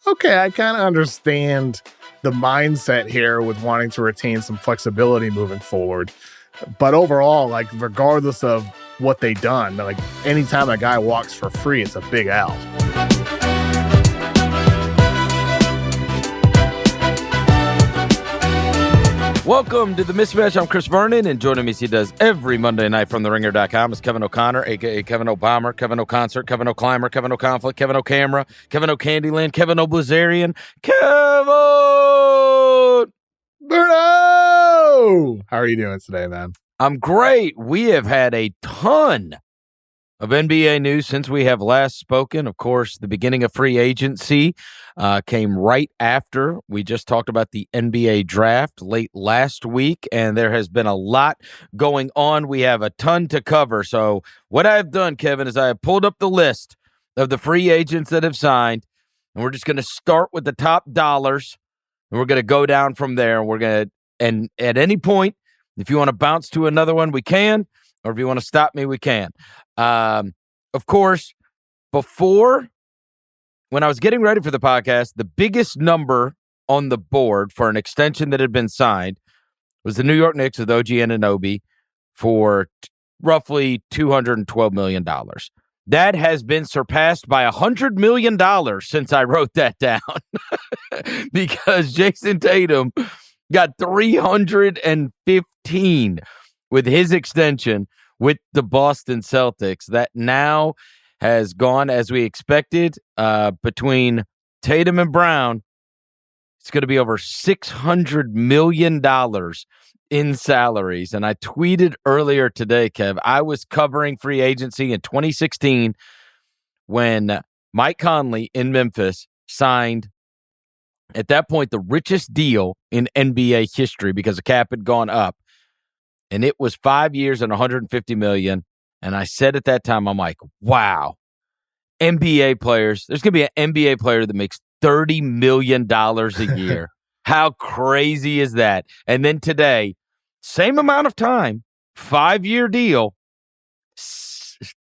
okay, I kind of understand the mindset here with wanting to retain some flexibility moving forward. But overall, like, regardless of what they done, like, anytime a guy walks for free, it's a big L. Welcome to the Mismatch. I'm Chris Vernon, and joining me as he does every Monday night from TheRinger.com is Kevin O'Connor, a.k.a. Kevin O'Bomber, Kevin O'Concert, Kevin O'Climber, Kevin O'Conflict, Kevin O'Camera, Kevin O'Candyland, Kevin O'Blazarian, Kevin! Verno! How are you doing today, man? I'm great. We have had a ton of NBA news since we have last spoken. Of course, the beginning of free agency came right after we just talked about the NBA draft late last week, and there has been a lot going on. We have a ton to cover. So what I've done, Kevin, is I have pulled up the list of the free agents that have signed, and we're just going to start with the top dollars, and we're going to go down from there. And at any point, if you want to bounce to another one, we can, or if you want to stop me, we can. Of course, when I was getting ready for the podcast, the biggest number on the board for an extension that had been signed was the New York Knicks with OG Anunoby for roughly $212 million. That has been surpassed by $100 million since I wrote that down because Jayson Tatum got 315 with his extension with the Boston Celtics. That now has gone as we expected. Between Tatum and Brown, it's going to be over $600 million in salaries. And I tweeted earlier today, Kev, I was covering free agency in 2016 when Mike Conley in Memphis signed, at that point, the richest deal in NBA history because the cap had gone up. And it was 5 years and $150 million. And I said at that time, I'm like, wow, NBA players, there's going to be an NBA player that makes $30 million a year. How crazy is that? And then today, same amount of time, 5-year deal,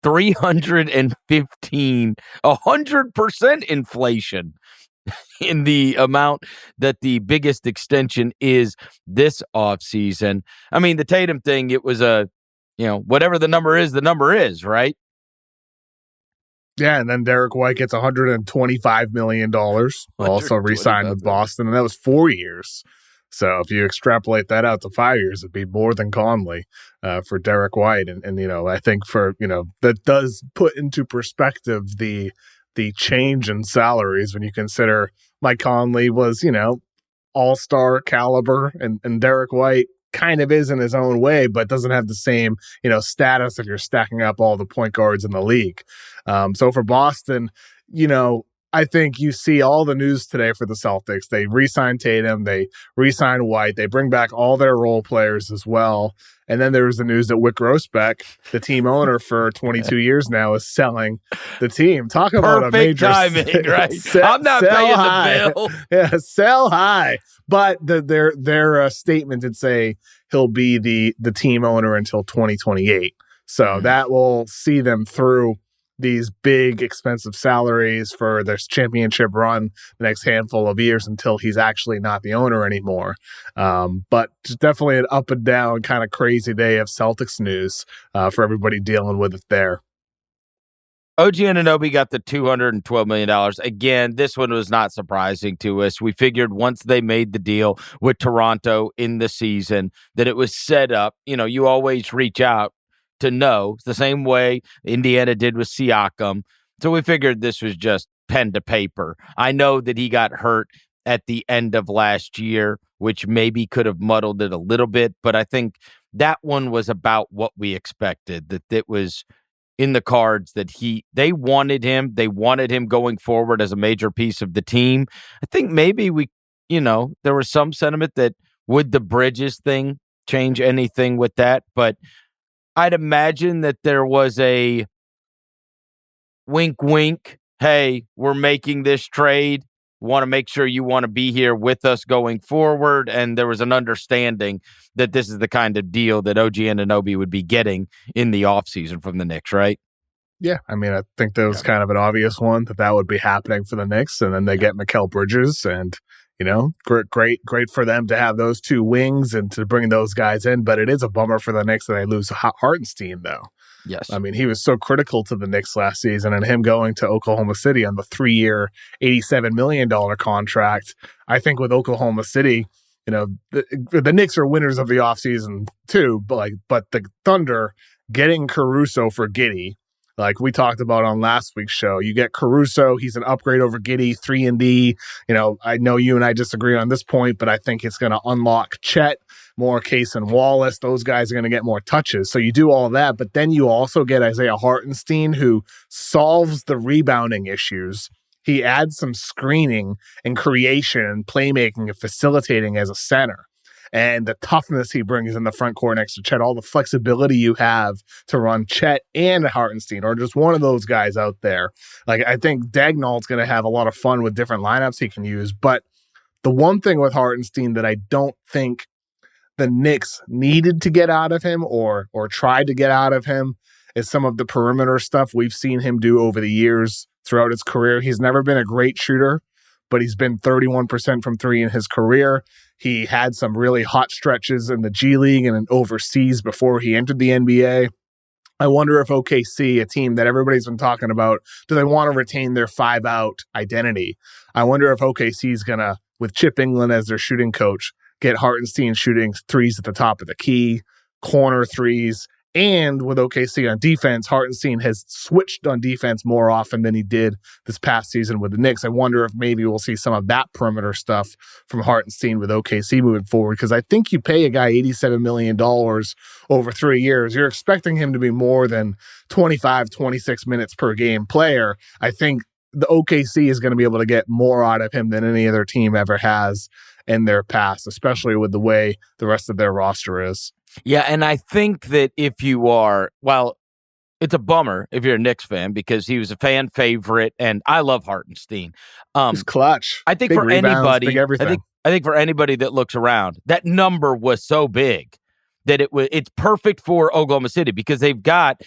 315, 100% inflation in the amount that the biggest extension is this offseason. I mean, the Tatum thing, it was whatever the number is, right? Yeah, and then Derek White gets $125 million, also re-signed with Boston, and that was 4 years. So if you extrapolate that out to 5 years, it'd be more than Conley for Derek White. And I think that does put into perspective the change in salaries when you consider Mike Conley was, all-star caliber, and Derek White kind of is in his own way, but doesn't have the same, status if you're stacking up all the point guards in the league. So for Boston, I think you see all the news today for the Celtics. They re-sign Tatum, they re-sign White, they bring back all their role players as well. And then there was the news that Wick Grossbeck, the team owner for 22 years now, is selling the team. Talk about a major timing, right? I'm not paying the bill. Yeah, sell high. But their statement did say he'll be the team owner until 2028. So that will see them through these big, expensive salaries for their championship run the next handful of years until he's actually not the owner anymore. But definitely an up and down kind of crazy day of Celtics news for everybody dealing with it there. OG Anunoby got the $212 million. Again, this one was not surprising to us. We figured once they made the deal with Toronto in the season that it was set up. You always reach out to know. It's the same way Indiana did with Siakam. So we figured this was just pen to paper. I know that he got hurt at the end of last year, which maybe could have muddled it a little bit, but I think that one was about what we expected, that it was in the cards that they wanted him. They wanted him going forward as a major piece of the team. I think maybe there was some sentiment that would the Bridges thing change anything with that, but I'd imagine that there was a wink, wink. Hey, we're making this trade. Want to make sure you want to be here with us going forward. And there was an understanding that this is the kind of deal that OG Anunoby would be getting in the offseason from the Knicks, right? Yeah, I mean, I think that was kind of an obvious one that would be happening for the Knicks, and then they get Mikal Bridges, and great for them to have those two wings and to bring those guys in. But it is a bummer for the Knicks that they lose Hartenstein, though. Yes. I mean, he was so critical to the Knicks last season, and him going to Oklahoma City on the 3-year, $87 million contract. I think with Oklahoma City, the Knicks are winners of the offseason too, but the Thunder getting Caruso for Giddey, like we talked about on last week's show, you get Caruso, he's an upgrade over Giddey, 3-and-D. I know you and I disagree on this point, but I think it's going to unlock Chet, more Case and Wallace. Those guys are going to get more touches. So you do all that, but then you also get Isaiah Hartenstein, who solves the rebounding issues. He adds some screening and creation and playmaking and facilitating as a center. And the toughness he brings in the front court next to Chet, all the flexibility you have to run Chet and Hartenstein, or just one of those guys out there. Like, I think Dagnall's going to have a lot of fun with different lineups he can use. But the one thing with Hartenstein that I don't think the Knicks needed to get out of him or tried to get out of him is some of the perimeter stuff we've seen him do over the years throughout his career. He's never been a great shooter, but he's been 31% from three in his career. He had some really hot stretches in the G League and overseas before he entered the NBA. I wonder if OKC, a team that everybody's been talking about, do they want to retain their 5-out identity? I wonder if OKC is going to, with Chip England as their shooting coach, get Hartenstein shooting threes at the top of the key, corner threes. And with OKC on defense, Hartenstein has switched on defense more often than he did this past season with the Knicks. I wonder if maybe we'll see some of that perimeter stuff from Hartenstein with OKC moving forward, because I think you pay a guy $87 million over 3 years. You're expecting him to be more than 25, 26 minutes per game player. I think the OKC is going to be able to get more out of him than any other team ever has in their past, especially with the way the rest of their roster is. Yeah, and I think that if you are, well, it's a bummer if you're a Knicks fan because he was a fan favorite, and I love Hartenstein. He's clutch. I think big for rebounds, anybody, big everything. I think for anybody that looks around, that number was so big that it's perfect for Oklahoma City because they've got,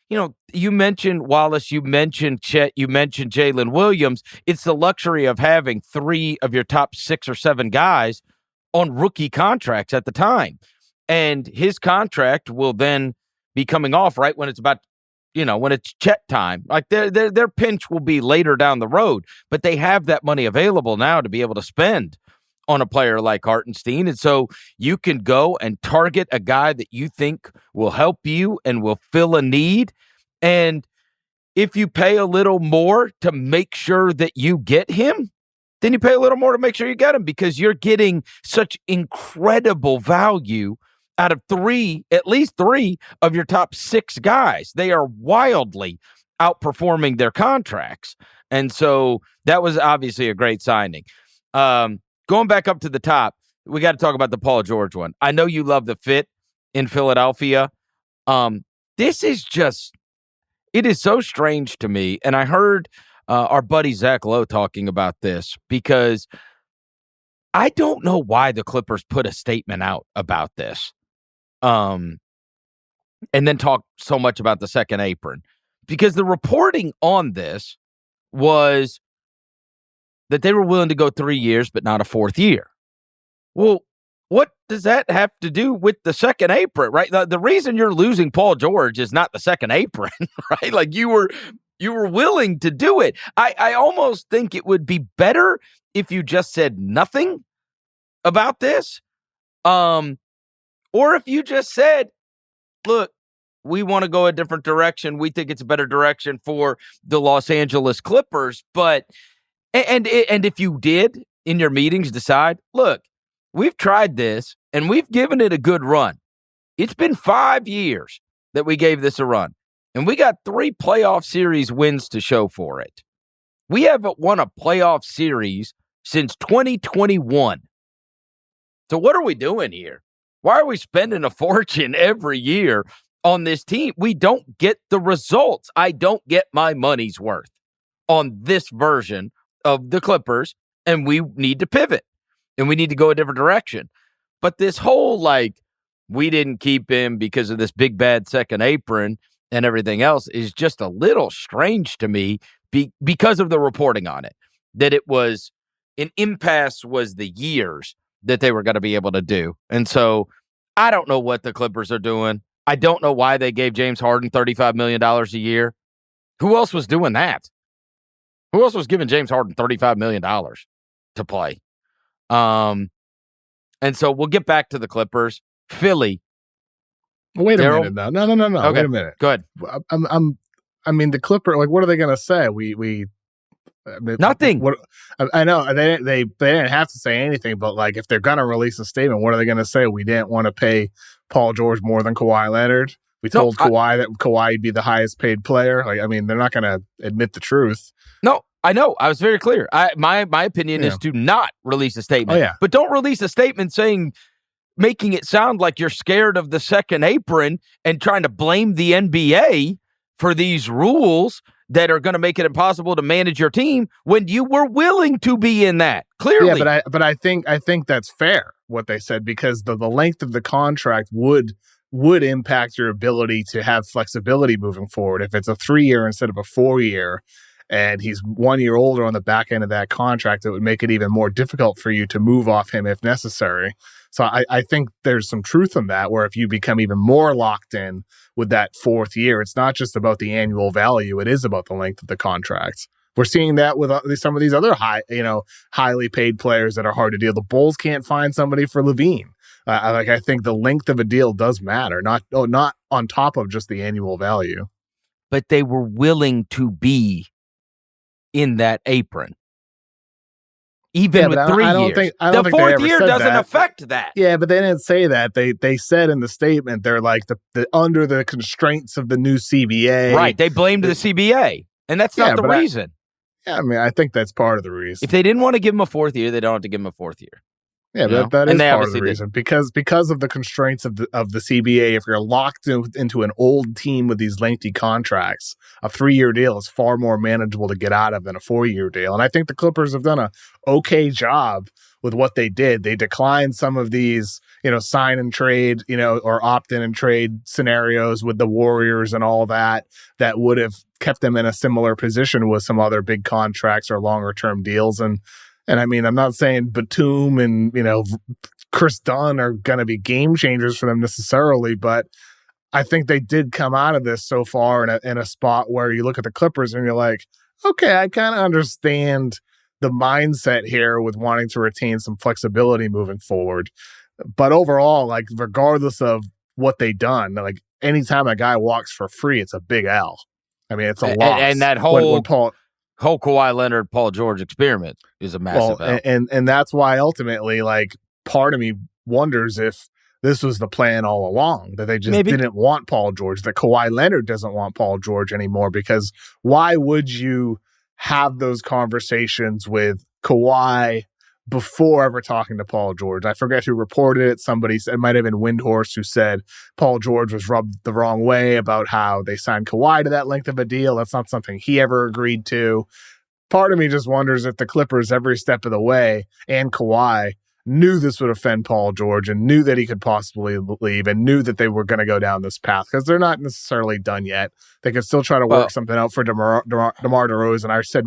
you mentioned Wallace, you mentioned Chet, you mentioned Jalen Williams. It's the luxury of having 3 of your top 6 or 7 guys on rookie contracts at the time. And his contract will then be coming off right when it's about, when it's Chet time. Like their pinch will be later down the road, but they have that money available now to be able to spend on a player like Hartenstein. And so you can go and target a guy that you think will help you and will fill a need. And if you pay a little more to make sure that you get him, then you pay a little more to make sure you get him because you're getting such incredible value out of at least 3 of your top 6 guys. They are wildly outperforming their contracts. And so that was obviously a great signing. Going back up to the top, we got to talk about the Paul George one. I know you love the fit in Philadelphia. This is just, it is so strange to me. And I heard our buddy Zach Lowe talking about this because I don't know why the Clippers put a statement out about this. And then talk so much about the second apron because the reporting on this was that they were willing to go 3 years, but not a 4th year. Well, what does that have to do with the second apron, right? The reason you're losing Paul George is not the second apron, right? Like you were willing to do it. I almost think it would be better if you just said nothing about this. Or if you just said, look, we want to go a different direction. We think it's a better direction for the Los Angeles Clippers. But, and if you did in your meetings decide, look, we've tried this and we've given it a good run. It's been 5 years that we gave this a run. And we got 3 playoff series wins to show for it. We haven't won a playoff series since 2021. So what are we doing here? Why are we spending a fortune every year on this team? We don't get the results. I don't get my money's worth on this version of the Clippers, and we need to pivot, and we need to go a different direction. But this whole, we didn't keep him because of this big, bad second apron and everything else is just a little strange to me because of the reporting on it, that it was an impasse was the years that they were going to be able to do. And so I don't know what the Clippers are doing. I don't know why they gave James Harden $35 million a year. Who else was doing that? Who else was giving James Harden $35 million to play? And so we'll get back to the Clippers. Philly. Wait a minute now. No. Okay. Wait a minute. Go ahead. I mean, the Clipper. Like, what are they going to say? Nothing. What I know they didn't have to say anything, but like, if they're going to release a statement, what are they going to say? We didn't want to pay Paul George more than Kawhi Leonard. We told Kawhi that Kawhi would be the highest paid player. Like, I mean, they're not going to admit the truth. No, I know. I was very clear. My opinion is to not release a statement. Oh, yeah. But don't release a statement making it sound like you're scared of the second apron and trying to blame the NBA for these rules that are going to make it impossible to manage your team when you were willing to be in that. Clearly. Yeah, but I think that's fair what they said, because the length of the contract would impact your ability to have flexibility moving forward. If it's a 3-year instead of a 4-year, and he's 1 year older on the back end of that contract, it would make it even more difficult for you to move off him if necessary. So I think there's some truth in that, where if you become even more locked in with that 4th year, it's not just about the annual value, it is about the length of the contract. We're seeing that with some of these other highly paid players that are hard to deal. The Bulls can't find somebody for Levine. I think the length of a deal does matter, not on top of just the annual value. But they were willing to be in that apron. Even with 3 years. I don't the think 4th year doesn't that. affect that. Yeah, but they didn't say that. They said in the statement, they're like the under the constraints of the new CBA. Right. They blamed the CBA. And that's not the reason. I mean, I think that's part of the reason. If they didn't want to give him a 4th year, they don't have to give him a 4th year. Yeah, but that is part of the reason, because of the constraints of the CBA. If you're locked into an old team with these lengthy contracts, a 3-year deal is far more manageable to get out of than a 4-year deal. And I think the Clippers have done a okay job with what they did. They declined some of these, sign and trade, or opt in and trade scenarios with the Warriors and all that would have kept them in a similar position with some other big contracts or longer term deals. And I mean, I'm not saying Batum and, Chris Dunn are going to be game changers for them necessarily, but I think they did come out of this so far in a spot where you look at the Clippers and you're like, okay, I kind of understand the mindset here with wanting to retain some flexibility moving forward. But overall, like, regardless of what they done, like, anytime a guy walks for free, it's a big L. I mean, it's a loss. And that whole Kawhi Leonard, Paul George experiment is a massive L. And that's why ultimately, like, part of me wonders if this was the plan all along, that they just didn't want Paul George, that Kawhi Leonard doesn't want Paul George anymore, because why would you have those conversations with Kawhi before ever talking to Paul George? I forget who reported it. Somebody said, it might have been Windhorst, who said Paul George was rubbed the wrong way about how they signed Kawhi to that length of a deal. That's not something he ever agreed to. Part of me just wonders if the Clippers every step of the way, and Kawhi, knew this would offend Paul George and knew that he could possibly leave and knew that they were going to go down this path, because they're not necessarily done yet. They could still try to work something out for DeMar DeRozan. I said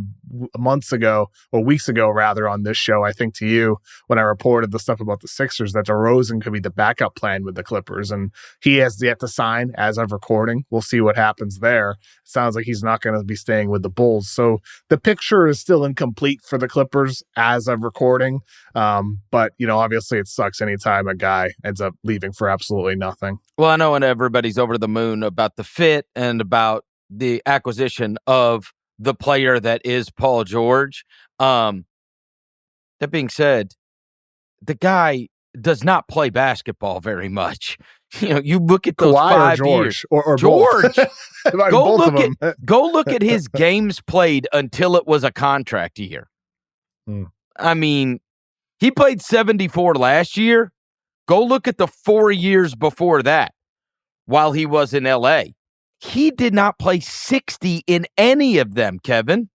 months ago, or weeks ago rather, on this show, I think to you, when I reported the stuff about the Sixers, that DeRozan could be the backup plan with the Clippers, and he has yet to sign as of recording. We'll see what happens there. It sounds like he's not going to be staying with the Bulls. So the picture is still incomplete for the Clippers as of recording. But, obviously it sucks anytime a guy ends up leaving for absolutely nothing. Well, I know, and everybody's over the moon about the fit and about the acquisition of the player that is Paul George. That being said, the guy does not play basketball very much. You look at those Kawhi 5 or George, years. Or George. both. Go look at his games played until it was a contract year. I mean, he played 74 last year. Go look at the 4 years before that while he was in L.A. He did not play 60 in any of them, Kevin.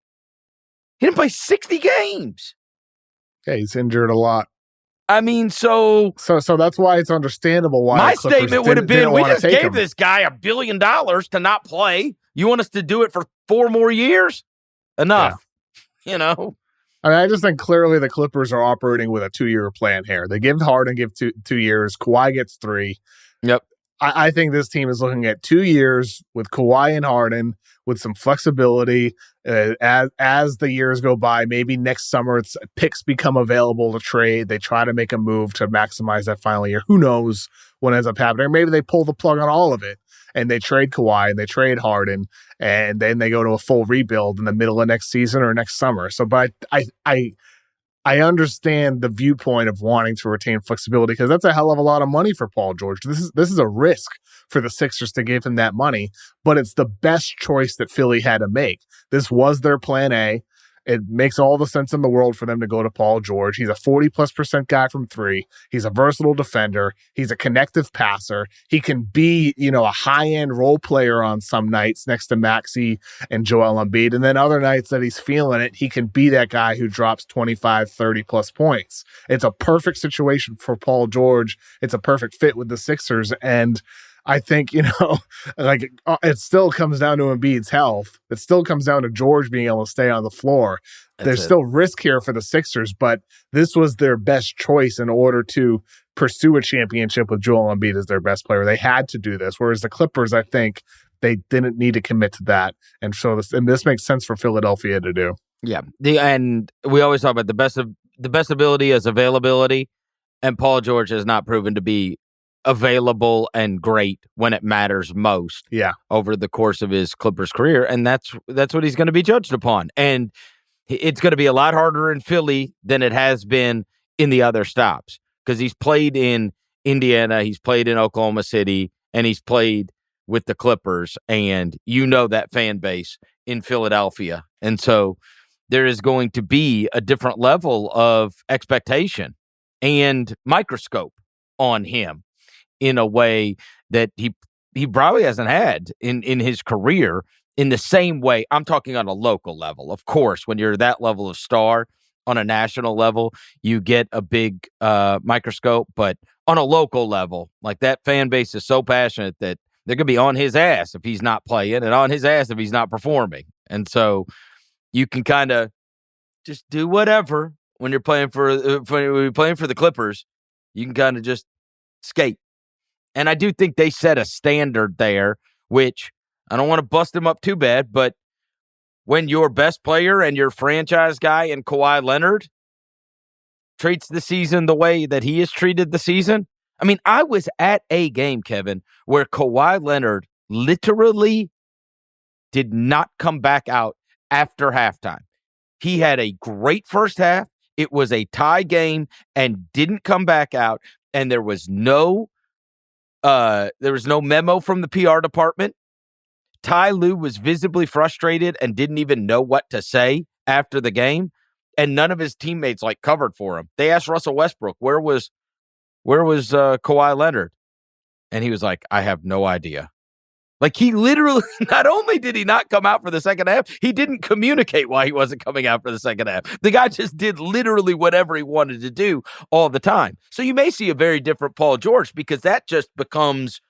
He didn't play 60 games. Yeah, he's injured a lot. I mean, so that's why it's understandable why my statement would have been, we just gave him. this guy $1 billion to not play. You want us to do it for 4 more years? Enough. Yeah. You know? I mean, I just think clearly the Clippers are operating with a 2-year plan here. They give Harden two years. Kawhi gets 3. Yep. I think this team is looking at 2 years with Kawhi and Harden with some flexibility as the years go by. Maybe next summer picks become available to trade. They try to make a move to maximize that final year. Who knows what ends up happening? Or maybe they pull the plug on all of it and they trade Kawhi and they trade Harden and then they go to a full rebuild in the middle of next season or next summer. So, but I understand the viewpoint of wanting to retain flexibility because that's a hell of a lot of money for Paul George. This is a risk for the Sixers to give him that money, but it's the best choice that Philly had to make. This was their plan A. It makes all the sense in the world for them to go to Paul George. He's a 40+% guy from 3. He's a versatile defender. He's a connective passer. He can be, a high-end role player on some nights next to Maxey and Joel Embiid. And then other nights that he's feeling it, he can be that guy who drops 25, 30+ points. It's a perfect situation for Paul George. It's a perfect fit with the Sixers. And I think, it still comes down to Embiid's health. It still comes down to George being able to stay on the floor. There's still risk here for the Sixers, but this was their best choice in order to pursue a championship with Joel Embiid as their best player. They had to do this, whereas the Clippers, I think, they didn't need to commit to that. And so this makes sense for Philadelphia to do. Yeah. And we always talk about the best ability is availability, and Paul George has not proven to be available and great when it matters most over the course of his Clippers career. And that's what he's going to be judged upon. And it's going to be a lot harder in Philly than it has been in the other stops because he's played in Indiana, he's played in Oklahoma City, and he's played with the Clippers. And that fan base in Philadelphia. And so there is going to be a different level of expectation and microscope on him in a way that he probably hasn't had in his career in the same way. I'm talking on a local level. Of course, when you're that level of star on a national level, you get a big microscope, but on a local level, like that fan base is so passionate that they're going to be on his ass if he's not playing and on his ass if he's not performing. And so you can kind of just do whatever when you're playing for the Clippers. You can kind of just skate. And I do think they set a standard there, which I don't want to bust him up too bad, but when your best player and your franchise guy in Kawhi Leonard treats the season the way that he has treated the season. I mean, I was at a game, Kevin, where Kawhi Leonard literally did not come back out after halftime. He had a great first half. It was a tie game and didn't come back out. And there was no memo from the PR department. Ty Lue was visibly frustrated and didn't even know what to say after the game. And none of his teammates covered for him. They asked Russell Westbrook, where was Kawhi Leonard? And he was like, I have no idea. He literally, not only did he not come out for the second half, he didn't communicate why he wasn't coming out for the second half. The guy just did literally whatever he wanted to do all the time. So you may see a very different Paul George because that just becomes,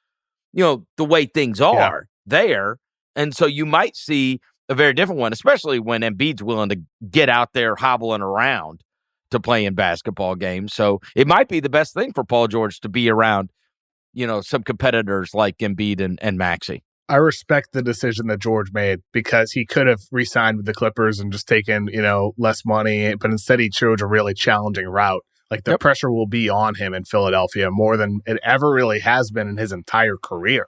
the way things are there. And so you might see a very different one, especially when Embiid's willing to get out there hobbling around to play in basketball games. So it might be the best thing for Paul George to be around some competitors like Embiid and Maxey. I respect the decision that George made because he could have re-signed with the Clippers and just taken, less money, but instead he chose a really challenging route. The pressure will be on him in Philadelphia more than it ever really has been in his entire career.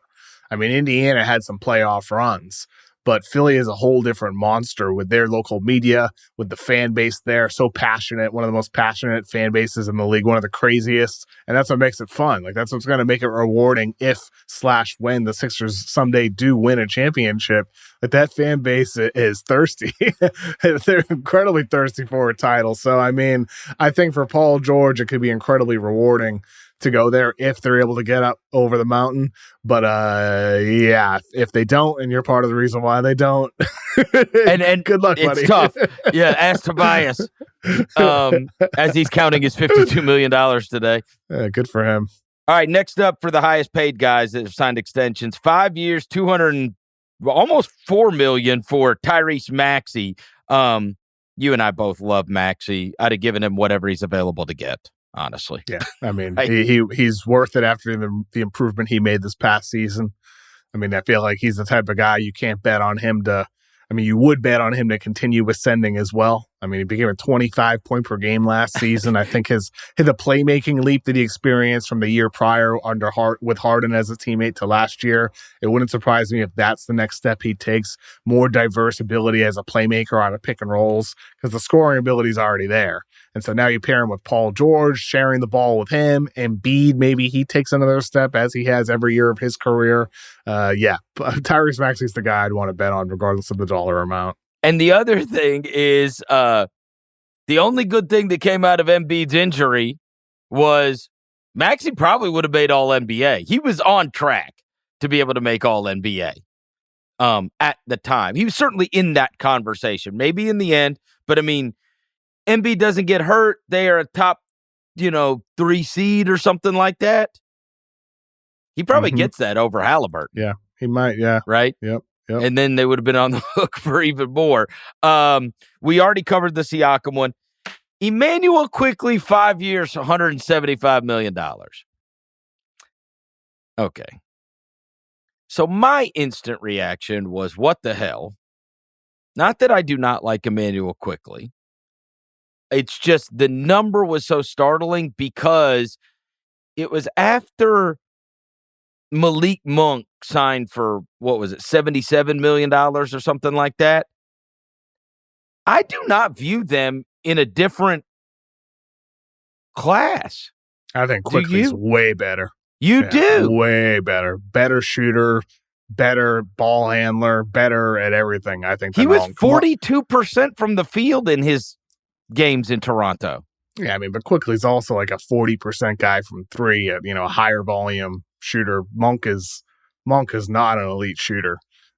I mean, Indiana had some playoff runs, but Philly is a whole different monster with their local media, with the fan base there, so passionate, one of the most passionate fan bases in the league, one of the craziest, and that's what makes it fun. That's what's going to make it rewarding if/when the Sixers someday do win a championship. That fan base is thirsty. They're incredibly thirsty for a title. So, I mean, I think for Paul George, it could be incredibly rewarding to go there if they're able to get up over the mountain. But if they don't, and you're part of the reason why they don't, and good luck, it's buddy. Tough. Yeah, ask Tobias as he's counting his $52 million today. Good for him. All right, next up for the highest paid guys that have signed extensions, 5 years, almost $4 million for Tyrese Maxey. You and I both love Maxey. I'd have given him whatever he's available to get. Honestly. Yeah. I mean, he's worth it after the improvement he made this past season. I mean, I feel like he's the type of guy you can't bet on him you would bet on him to continue ascending as well. I mean, he became a 25 point per game last season. I think the playmaking leap that he experienced from the year prior with Harden as a teammate to last year, it wouldn't surprise me if that's the next step he takes. More diverse ability as a playmaker on a pick and rolls, because the scoring ability is already there. And so now you pair him with Paul George, sharing the ball with him, and Embiid, maybe he takes another step as he has every year of his career. Tyrese Maxey is the guy I'd want to bet on regardless of the dollar amount. And the other thing is the only good thing that came out of Embiid's injury was Maxey probably would have made All-NBA. He was on track to be able to make All-NBA at the time. He was certainly in that conversation, maybe in the end. But, I mean, Embiid doesn't get hurt. They are a top, 3 seed or something like that. He probably gets that over Halliburton. Yeah, he might, yeah. Right? Yep. And then they would have been on the hook for even more. We already covered the Siakam one. Immanuel Quickley, 5 years, $175 million. Okay. So my instant reaction was, what the hell? Not that I do not like Immanuel Quickley. It's just the number was so startling because it was after Malik Monk signed for, what was it, $77 million or something like that. I do not view them in a different class. I think Quickley's way better. You do? Way better. Better shooter, better ball handler, better at everything. I think he was 42% from the field in his games in Toronto. Yeah, I mean, but Quickley's also like a 40% guy from three, a higher volume shooter. Monk is not an elite shooter.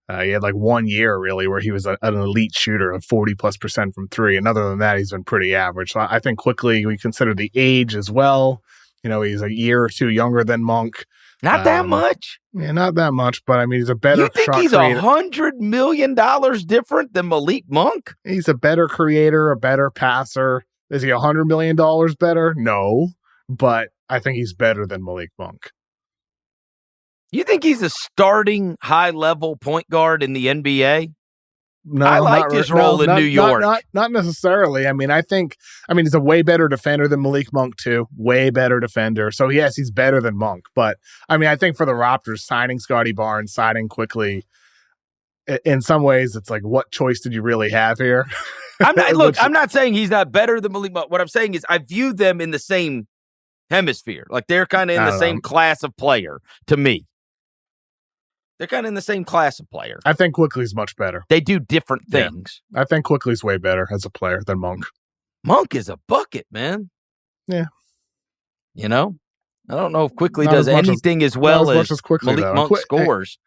He had like 1 year really where he was an elite shooter of 40+% from three. And other than that, he's been pretty average. So I think Quickley, we consider the age as well. He's a year or two younger than Monk. Not that much. Yeah, not that much. But I mean, he's a better shot creator. You think he's $100 million different than Malik Monk? He's a better creator, a better passer. Is he $100 million better? No, but I think he's better than Malik Monk. You think he's a starting high-level point guard in the NBA? No, I liked his role in New York. Not necessarily. I mean, he's a way better defender than Malik Monk too. Way better defender. So yes, he's better than Monk. But I mean, I think for the Raptors, signing Scottie Barnes, signing Quickley, in some ways, it's like, what choice did you really have here? I'm not saying he's not better than Malik Monk. What I'm saying is I view them in the same hemisphere. Like they're kind of in the same class of player to me. They're kind of in the same class of player. I think Quickley's much better. They do different things. Yeah. I think Quickley's way better as a player than Monk. Monk is a bucket, man. Yeah. I don't know if Quickley does anything as well as Quickley, Malik Monk scores.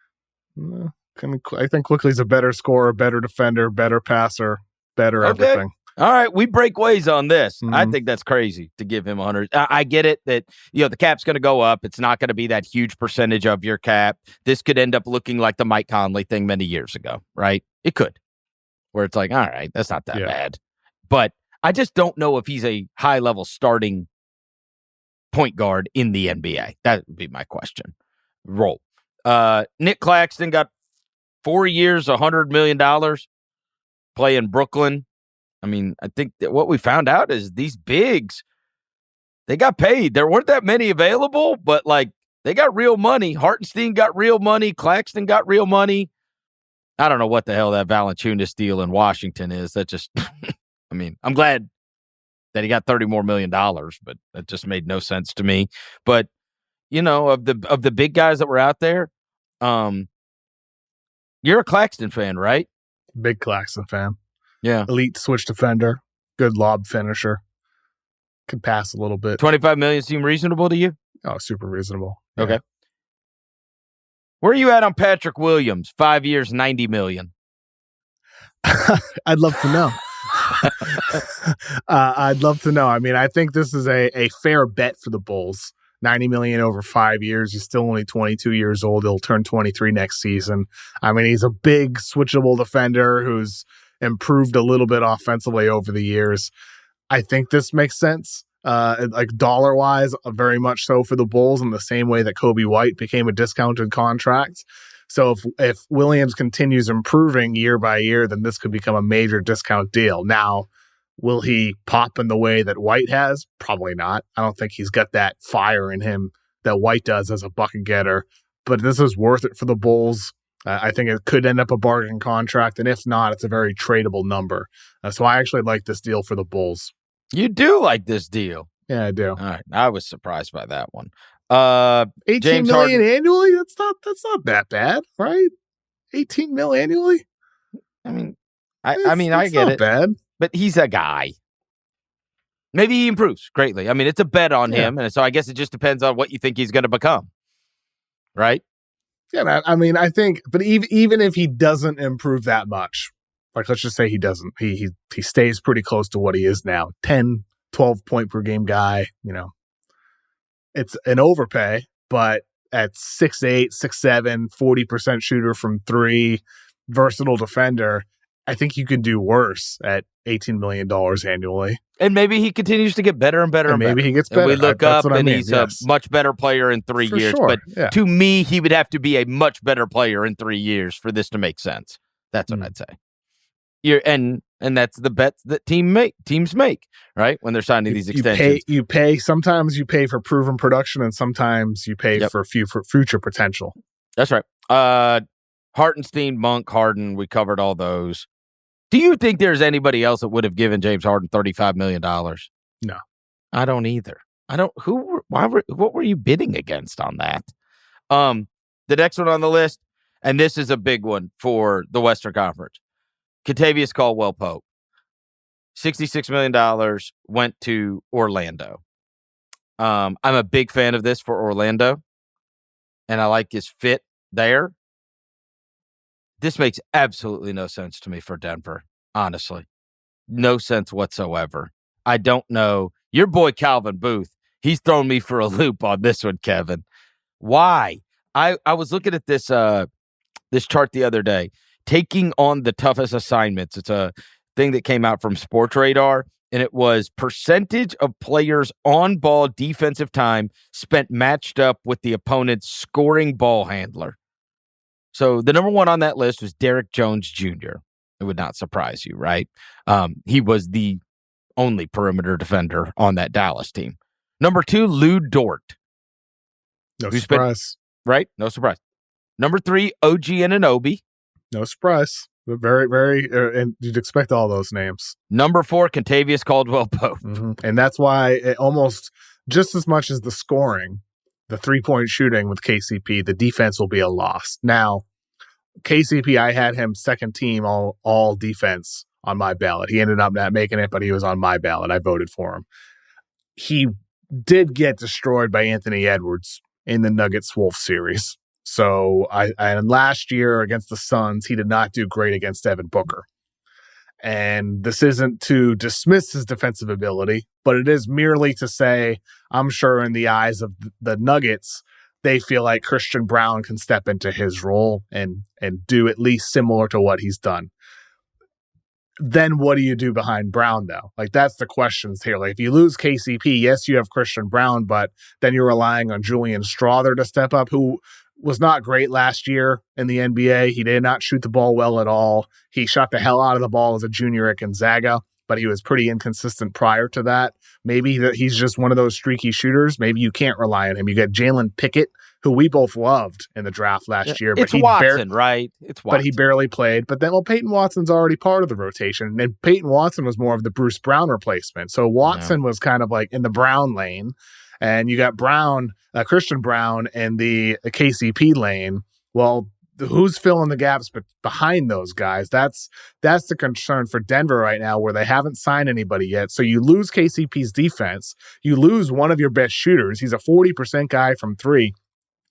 I think Quickley's a better scorer, better defender, better passer, better everything. All right, we break ways on this. Mm-hmm. I think that's crazy to give him 100. I get it that the cap's going to go up. It's not going to be that huge percentage of your cap. This could end up looking like the Mike Conley thing many years ago, right? It could, where it's like, all right, that's not that bad. But I just don't know if he's a high-level starting point guard in the NBA. That would be my question. Roll. Nick Claxton got 4 years, $100 million, playing Brooklyn. I mean, I think that what we found out is these bigs, they got paid. There weren't that many available, but they got real money. Hartenstein got real money. Claxton got real money. I don't know what the hell that Valanciunas deal in Washington is. That just, I mean, I'm glad that he got $30 more million, but that just made no sense to me. But, of the big guys that were out there, you're a Claxton fan, right? Big Claxton fan. Yeah. Elite switch defender, good lob finisher, could pass a little bit. $25 million seem reasonable to you? Oh, super reasonable. Yeah. Okay. Where are you at on Patrick Williams? 5 years, $90 million. I'd love to know. I'd love to know. I mean, I think this is a fair bet for the Bulls. $90 million over 5 years. He's still only 22 years old. He'll turn 23 next season. I mean, he's a big switchable defender who's improved a little bit offensively over the years. I think this makes sense. Like dollar-wise, very much so for the Bulls in the same way that Kobe White became a discounted contract. So if Williams continues improving year by year, then this could become a major discount deal. Now, will he pop in the way that White has? Probably not. I don't think he's got that fire in him that White does as a bucket getter. But this is worth it for the Bulls. I think it could end up a bargain contract, and if not, it's a very tradable number. So I actually like this deal for the Bulls. You do like this deal? Yeah, I do. All right, I was surprised by that one. 18 James million Harden. annually? That's not that bad, right? 18 mil annually? I mean, I get it. Bad. But he's a guy. Maybe he improves greatly. I mean, it's a bet on him, and so I guess it just depends on what you think he's going to become, right? Yeah, I mean, I think, but even if he doesn't improve that much, like let's just say he doesn't, he stays pretty close to what he is now, 10, 12 point per game guy, it's an overpay, but at 6'8", 6'7", 40% shooter from three, versatile defender, I think you can do worse at $18 million annually. And maybe he continues to get better and better and maybe better. he gets better. And we look up and he's a much better player in 3 years. Sure. But to me, he would have to be a much better player in 3 years for this to make sense. That's what I'd say. And that's the bets that teams make, right? When they're signing these extensions. Sometimes you pay for proven production and sometimes you pay for future potential. That's right. Hartenstein, Monk, Harden, we covered all those. Do you think there's anybody else that would have given James Harden $35 million? No. I don't either. What were you bidding against on that? The next one on the list, and this is a big one for the Western Conference. Kentavious Caldwell-Pope. $66 million went to Orlando. I'm a big fan of this for Orlando, and I like his fit there. This makes absolutely no sense to me for Denver, honestly. No sense whatsoever. I don't know. Your boy Calvin Booth, he's thrown me for a loop on this one, Kevin. Why? I was looking at this this chart the other day, taking on the toughest assignments. It's a thing that came out from Sports Radar, and it was percentage of players on ball defensive time spent matched up with the opponent's scoring ball handler. So the number one on that list was Derrick Jones Jr. It would not surprise you, right? He was the only perimeter defender on that Dallas team. Number two, Lou Dort. No surprise. Right? No surprise. Number three, OG Anunoby. No surprise. Very, very, and you'd expect all those names. Number four, Kentavious Caldwell-Pope. Mm-hmm. And that's why it almost just as much as the scoring, the three-point shooting with KCP, the defense will be a loss. Now, KCP, I had him second team all defense on my ballot. He ended up not making it, but he was on my ballot. I voted for him. He did get destroyed by Anthony Edwards in the Nuggets-Wolves series. So and last year against the Suns, he did not do great against Devin Booker. And this isn't to dismiss his defensive ability, but it is merely to say, I'm sure in the eyes of the Nuggets, they feel like Christian Brown can step into his role and do at least similar to what he's done. Then what do you do behind Brown, though? Like, that's the questions here. Like, if you lose KCP, yes, you have Christian Brown, but then you're relying on Julian Strawther to step up, who was not great last year in the NBA. He did not shoot the ball well at all. He shot the hell out of the ball as a junior at Gonzaga, but he was pretty inconsistent prior to that. Maybe he's just one of those streaky shooters. Maybe you can't rely on him. You got Jalen Pickett, who we both loved in the draft last year. But Watson, right? It's Watson. But he barely played. But then, Peyton Watson's already part of the rotation. And Peyton Watson was more of the Bruce Brown replacement. So Watson was kind of like in the Brown lane. And you got Christian Brown in the KCP lane. Well, who's filling the gaps behind those guys? That's the concern for Denver right now, where they haven't signed anybody yet. So you lose KCP's defense. You lose one of your best shooters. He's a 40% guy from three.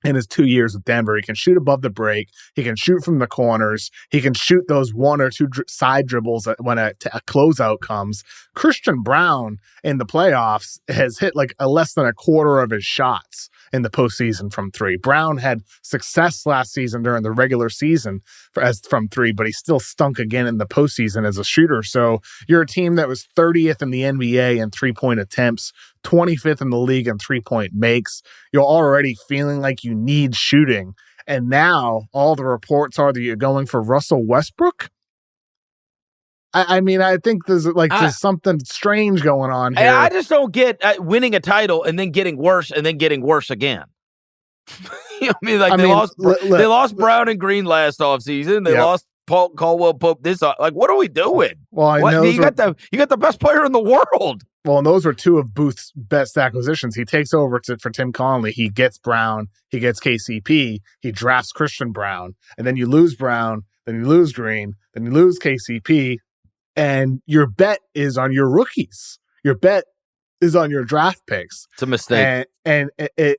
In his 2 years with Denver, he can shoot above the break. He can shoot from the corners. He can shoot those one or two side dribbles when a closeout comes. Christian Braun in the playoffs has hit like less than a quarter of his shots in the postseason from three. Brown had success last season during the regular season from three, but he still stunk again in the postseason as a shooter. So you're a team that was 30th in the NBA in three-point attempts, 25th in the league in three-point makes. You're already feeling like you need shooting. And now all the reports are that you're going for Russell Westbrook. I mean, I think there's something strange going on here. I just don't get winning a title and then getting worse and then getting worse again. You know what I mean? Like they lost Brown and Green last offseason. They lost Caldwell-Pope this like, what are we doing? Well, you got the best player in the world. Well, and those were two of Booth's best acquisitions. He takes over for Tim Connelly. He gets Brown. He gets KCP. He drafts Christian Brown. And then you lose Brown. Then you lose Green. Then you lose KCP. And your bet is on your rookies. Your bet is on your draft picks. It's a mistake. And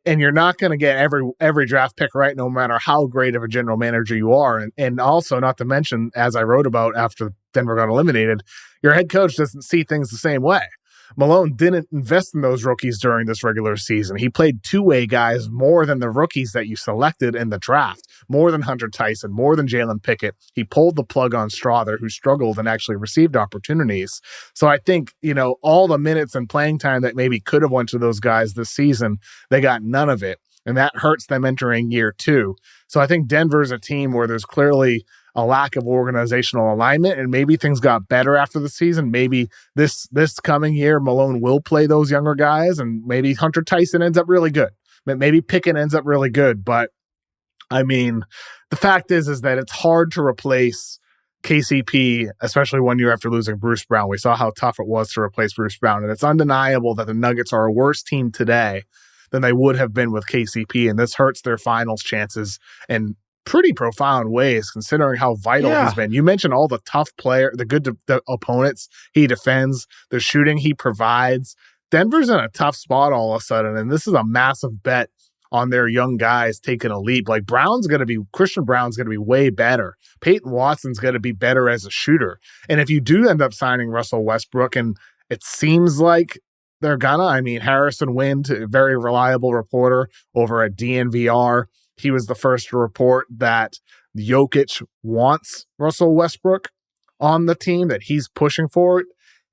you're not going to get every draft pick right, no matter how great of a general manager you are. And also, not to mention, as I wrote about after Denver got eliminated, your head coach doesn't see things the same way. Malone didn't invest in those rookies during this regular season. He played two-way guys more than the rookies that you selected in the draft, more than Hunter Tyson, more than Jalen Pickett. He pulled the plug on Strother, who struggled and actually received opportunities. So I think, all the minutes and playing time that maybe could have went to those guys this season, they got none of it. And that hurts them entering year two. So I think Denver's a team where there's clearly a lack of organizational alignment, and maybe things got better after the season. Maybe this coming year, Malone will play those younger guys, and maybe Hunter Tyson ends up really good. Maybe Pickett ends up really good. But, I mean, the fact is that it's hard to replace KCP, especially 1 year after losing Bruce Brown. We saw how tough it was to replace Bruce Brown, and it's undeniable that the Nuggets are a worse team today than they would have been with KCP, and this hurts their finals chances in pretty profound ways, considering how vital he's been. You mentioned all the tough the good opponents he defends, the shooting he provides. Denver's in a tough spot all of a sudden, and this is a massive bet on their young guys taking a leap. Like Christian Brown's going to be way better. Peyton Watson's going to be better as a shooter. And if you do end up signing Russell Westbrook, and it seems like they're Harrison Wind, a very reliable reporter over at DNVR, he was the first to report that Jokic wants Russell Westbrook on the team, that he's pushing for it.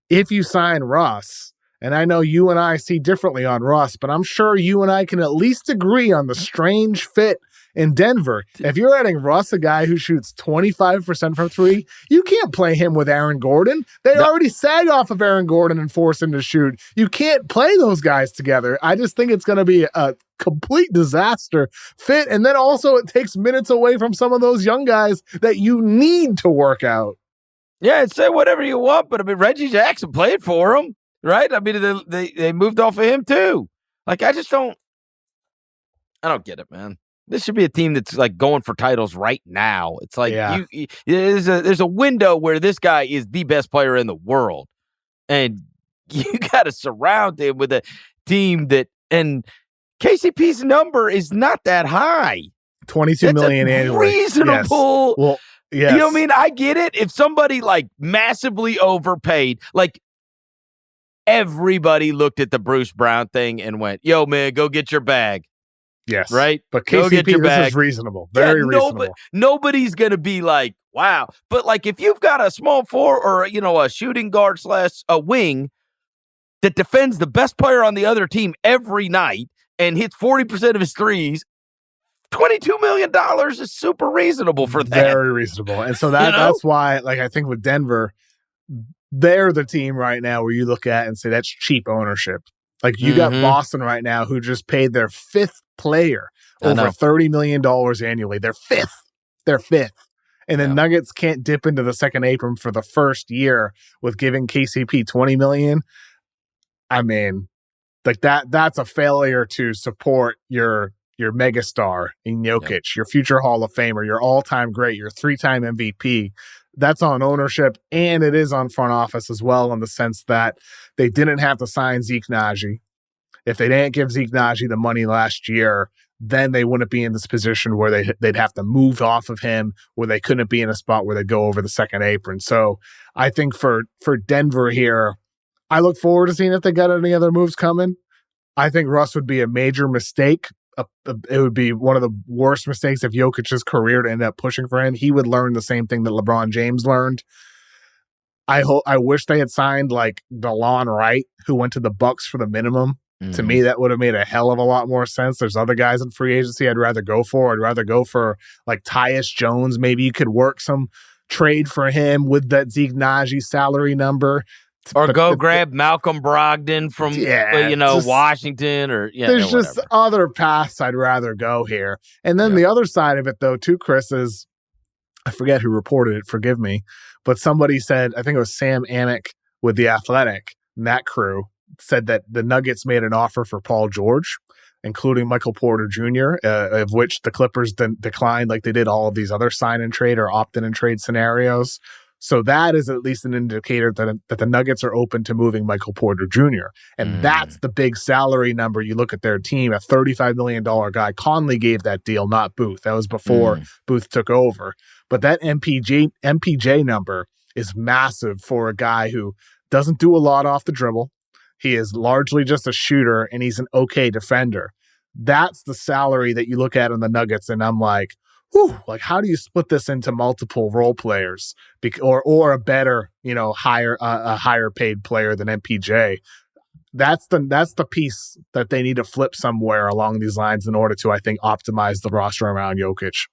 If you sign Russ, and I know you and I see differently on Russ, but I'm sure you and I can at least agree on the strange fit in Denver. If you're adding Russ, a guy who shoots 25% from three, you can't play him with Aaron Gordon. They already sag off of Aaron Gordon and force him to shoot. You can't play those guys together. I just think it's going to be a complete disaster fit. And then also it takes minutes away from some of those young guys that you need to work out. Yeah, and say whatever you want, but Reggie Jackson played for him, right? They moved off of him too. Like, I don't get it, man. This should be a team that's like going for titles right now. It's like there's a window where this guy is the best player in the world, and you got to surround him with a team and KCP's number is not that high. $22 million annually. Reasonable. Yes. Well, yes. You know what I mean? I get it. If somebody like massively overpaid, like everybody looked at the Bruce Brown thing and went, "Yo, man, go get your bag." Yes. Right? But KCP, this is reasonable. Very reasonable. Nobody's going to be like, wow. But like, if you've got a small four or, a shooting guard / a wing that defends the best player on the other team every night and hits 40% of his threes, $22 million is super reasonable for that. Very reasonable. And so that's why, like, I think with Denver, they're the team right now where you look at and say that's cheap ownership. Like, you got Boston right now, who just paid their fifth player over $30 million annually. They're fifth. And the Nuggets can't dip into the second apron for the first year with giving KCP $20 million. I mean, like, that's a failure to support your your megastar in Jokic, your future Hall of Famer, your all-time great, your 3-time MVP. That's on ownership, and it is on front office as well, in the sense that they didn't have to sign Zeke Naji. If they didn't give Zeke Naji the money last year, then they wouldn't be in this position where they'd have to move off of him, where they couldn't be in a spot where they'd go over the second apron. So I think for Denver here, I look forward to seeing if they got any other moves coming. I think Russ would be a major mistake. It would be one of the worst mistakes of Jokic's career to end up pushing for him. He would learn the same thing that LeBron James learned. I wish they had signed like DeLon Wright, who went to the Bucks for the minimum. To me, that would have made a hell of a lot more sense. There's other guys in free agency I'd rather go for. I'd rather go for like Tyus Jones. Maybe you could work some trade for him with that Zeke Naji salary number. Or grab Malcolm Brogdon from Washington. There's just other paths I'd rather go here. And then the other side of it, though, too, Chris, is I forget who reported it. Forgive me. But somebody said, I think it was Sam Amick with The Athletic, and that crew, said that the Nuggets made an offer for Paul George, including Michael Porter Jr., of which the Clippers declined, like they did all of these other sign-and-trade or opt-in-and-trade scenarios. So that is at least an indicator that the Nuggets are open to moving Michael Porter Jr. And that's the big salary number. You look at their team, a $35 million guy. Conley gave that deal, not Booth. That was before Booth took over. But that MPJ number is massive for a guy who doesn't do a lot off the dribble. He is largely just a shooter, and he's an okay defender. That's the salary that you look at in the Nuggets, and I'm like, whew, like how do you split this into multiple role players, or a better, higher paid player than MPJ? That's the piece that they need to flip somewhere along these lines in order to, I think, optimize the roster around Jokic.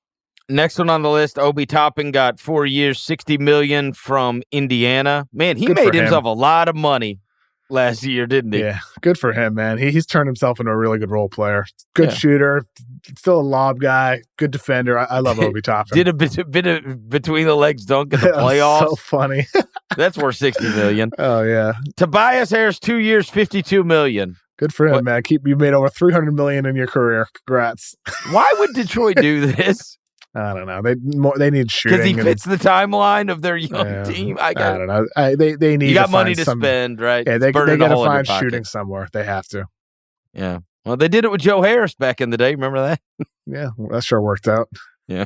Next one on the list, Obi Toppin got 4 years, $60 million from Indiana. Man, he made himself a lot of money last year, didn't he? Yeah, good for him, man. He's turned himself into a really good role player. Good shooter, still a lob guy, good defender. I love Obi Toppin. Did a bit of between the legs dunk in the playoffs. So funny. That's worth $60 million. Oh yeah. Tobias Harris, 2 years, $52 million. Good for him, man. You made over $300 million in your career. Congrats. Why would Detroit do this? I don't know. They need shooting because he fits the timeline of their young team. I don't know. They need. You got money to spend, right? Yeah, they got to find shooting somewhere. They have to. Yeah. Well, they did it with Joe Harris back in the day. Remember that? Yeah, that sure worked out. Yeah.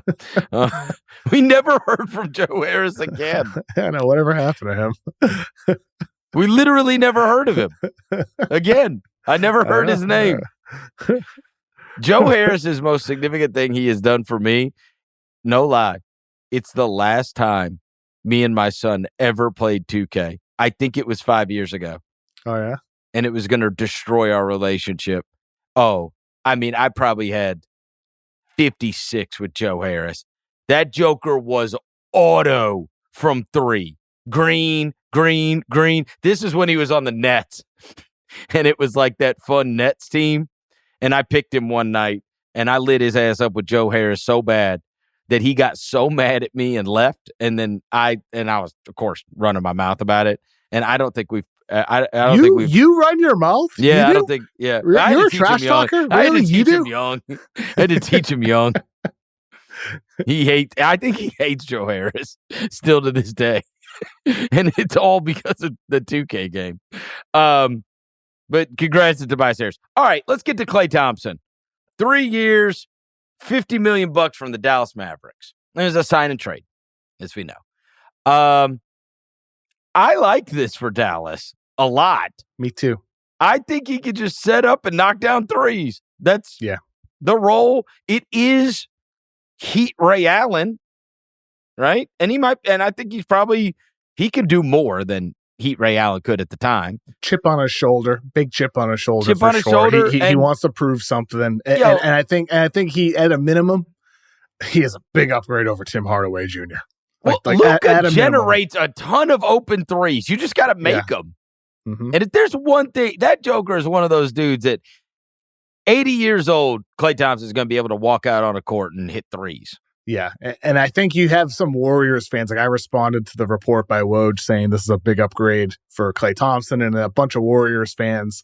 We never heard from Joe Harris again. I know. Whatever happened to him? We literally never heard of him again. I never heard his name. Joe Harris's most significant thing he has done for me, no lie, it's the last time me and my son ever played 2K. I think it was 5 years ago. Oh, yeah? And it was going to destroy our relationship. Oh, I mean, I probably had 56 with Joe Harris. That joker was auto from 3. Green, green, green. This is when he was on the Nets. And it was like that fun Nets team. And I picked him one night, and I lit his ass up with Joe Harris so bad that he got so mad at me and left. And then I was, of course, running my mouth about it. And I don't think we've. I don't think we've. You run your mouth? Yeah, I don't think. Yeah, you're a trash talker. I had to teach him young. I had to teach him young. I think he hates Joe Harris still to this day, and it's all because of the 2K game. But congrats to Tobias Harris. All right, let's get to Klay Thompson. 3 years, $50 million from the Dallas Mavericks. There's a sign and trade, as we know. I like this for Dallas a lot. Me too. I think he could just set up and knock down threes. That's the role. It is Heat Ray Allen, right? And I think he could do more than Heat Ray Allen could at the time. Chip on his shoulder, big chip on his shoulder. Chip on his shoulder. He wants to prove something, and I think he, at a minimum, he is a big upgrade over Tim Hardaway Jr. Luka generates a ton of open threes. You just got to make them. Mm-hmm. And if there's one thing, that joker is one of those dudes that 80 years old, Klay Thompson is going to be able to walk out on a court and hit threes. Yeah, and I think you have some Warriors fans. Like I responded to the report by Woj saying this is a big upgrade for Klay Thompson, and a bunch of Warriors fans,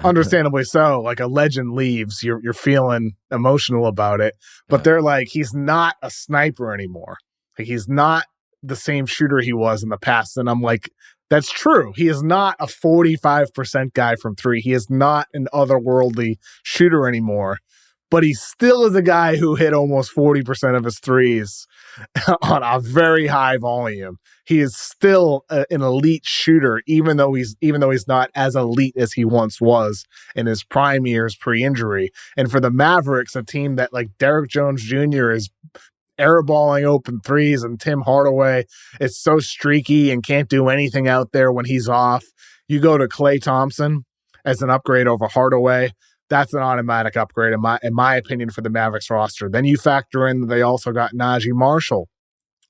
understandably so. Like a legend leaves, you're feeling emotional about it, but they're like, he's not a sniper anymore. Like he's not the same shooter he was in the past. And I'm like, that's true. He is not a 45% guy from three. He is not an otherworldly shooter anymore. But he still is a guy who hit almost 40% of his threes on a very high volume. He is still an elite shooter, even though he's not as elite as he once was in his prime years pre-injury. And for the Mavericks, a team that like Derrick Jones Jr. is airballing open threes, and Tim Hardaway is so streaky and can't do anything out there when he's off. You go to Klay Thompson as an upgrade over Hardaway. That's an automatic upgrade in my opinion for the Mavericks roster. Then you factor in that they also got Najee Marshall,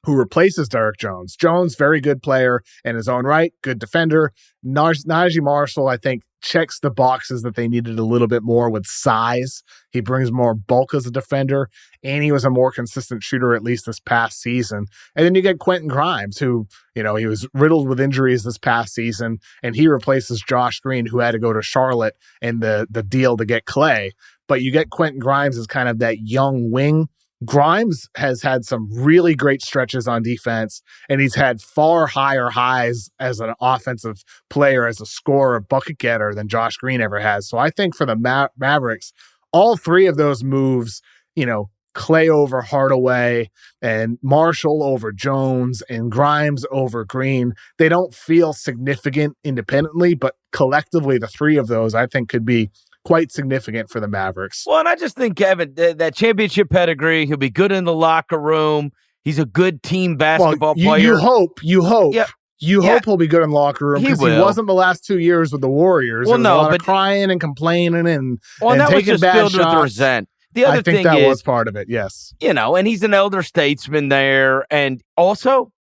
who replaces Derrick Jones. Jones, very good player in his own right, good defender. Najee Marshall, I think, checks the boxes that they needed a little bit more with size. He brings more bulk as a defender, and he was a more consistent shooter, at least this past season. And then you get Quentin Grimes, who, he was riddled with injuries this past season, and he replaces Josh Green, who had to go to Charlotte in the deal to get Klay. But you get Quentin Grimes as kind of that young wing. Grimes has had some really great stretches on defense, and he's had far higher highs as an offensive player, as a scorer, bucket getter than Josh Green ever has. So I think for the Mavericks, all three of those moves, Klay over Hardaway and Marshall over Jones and Grimes over Green, they don't feel significant independently, but collectively, the three of those I think could be quite significant for the Mavericks. Well, and I just think, Kevin, that championship pedigree, he'll be good in the locker room. He's a good team basketball player. You hope. Yeah. You hope he'll be good in the locker room, because he wasn't the last 2 years with the Warriors. Well, a lot of crying and complaining and that taking was just bad filled shots. with resent. The other thing that was part of it, yes. And he's an elder statesman there. And also,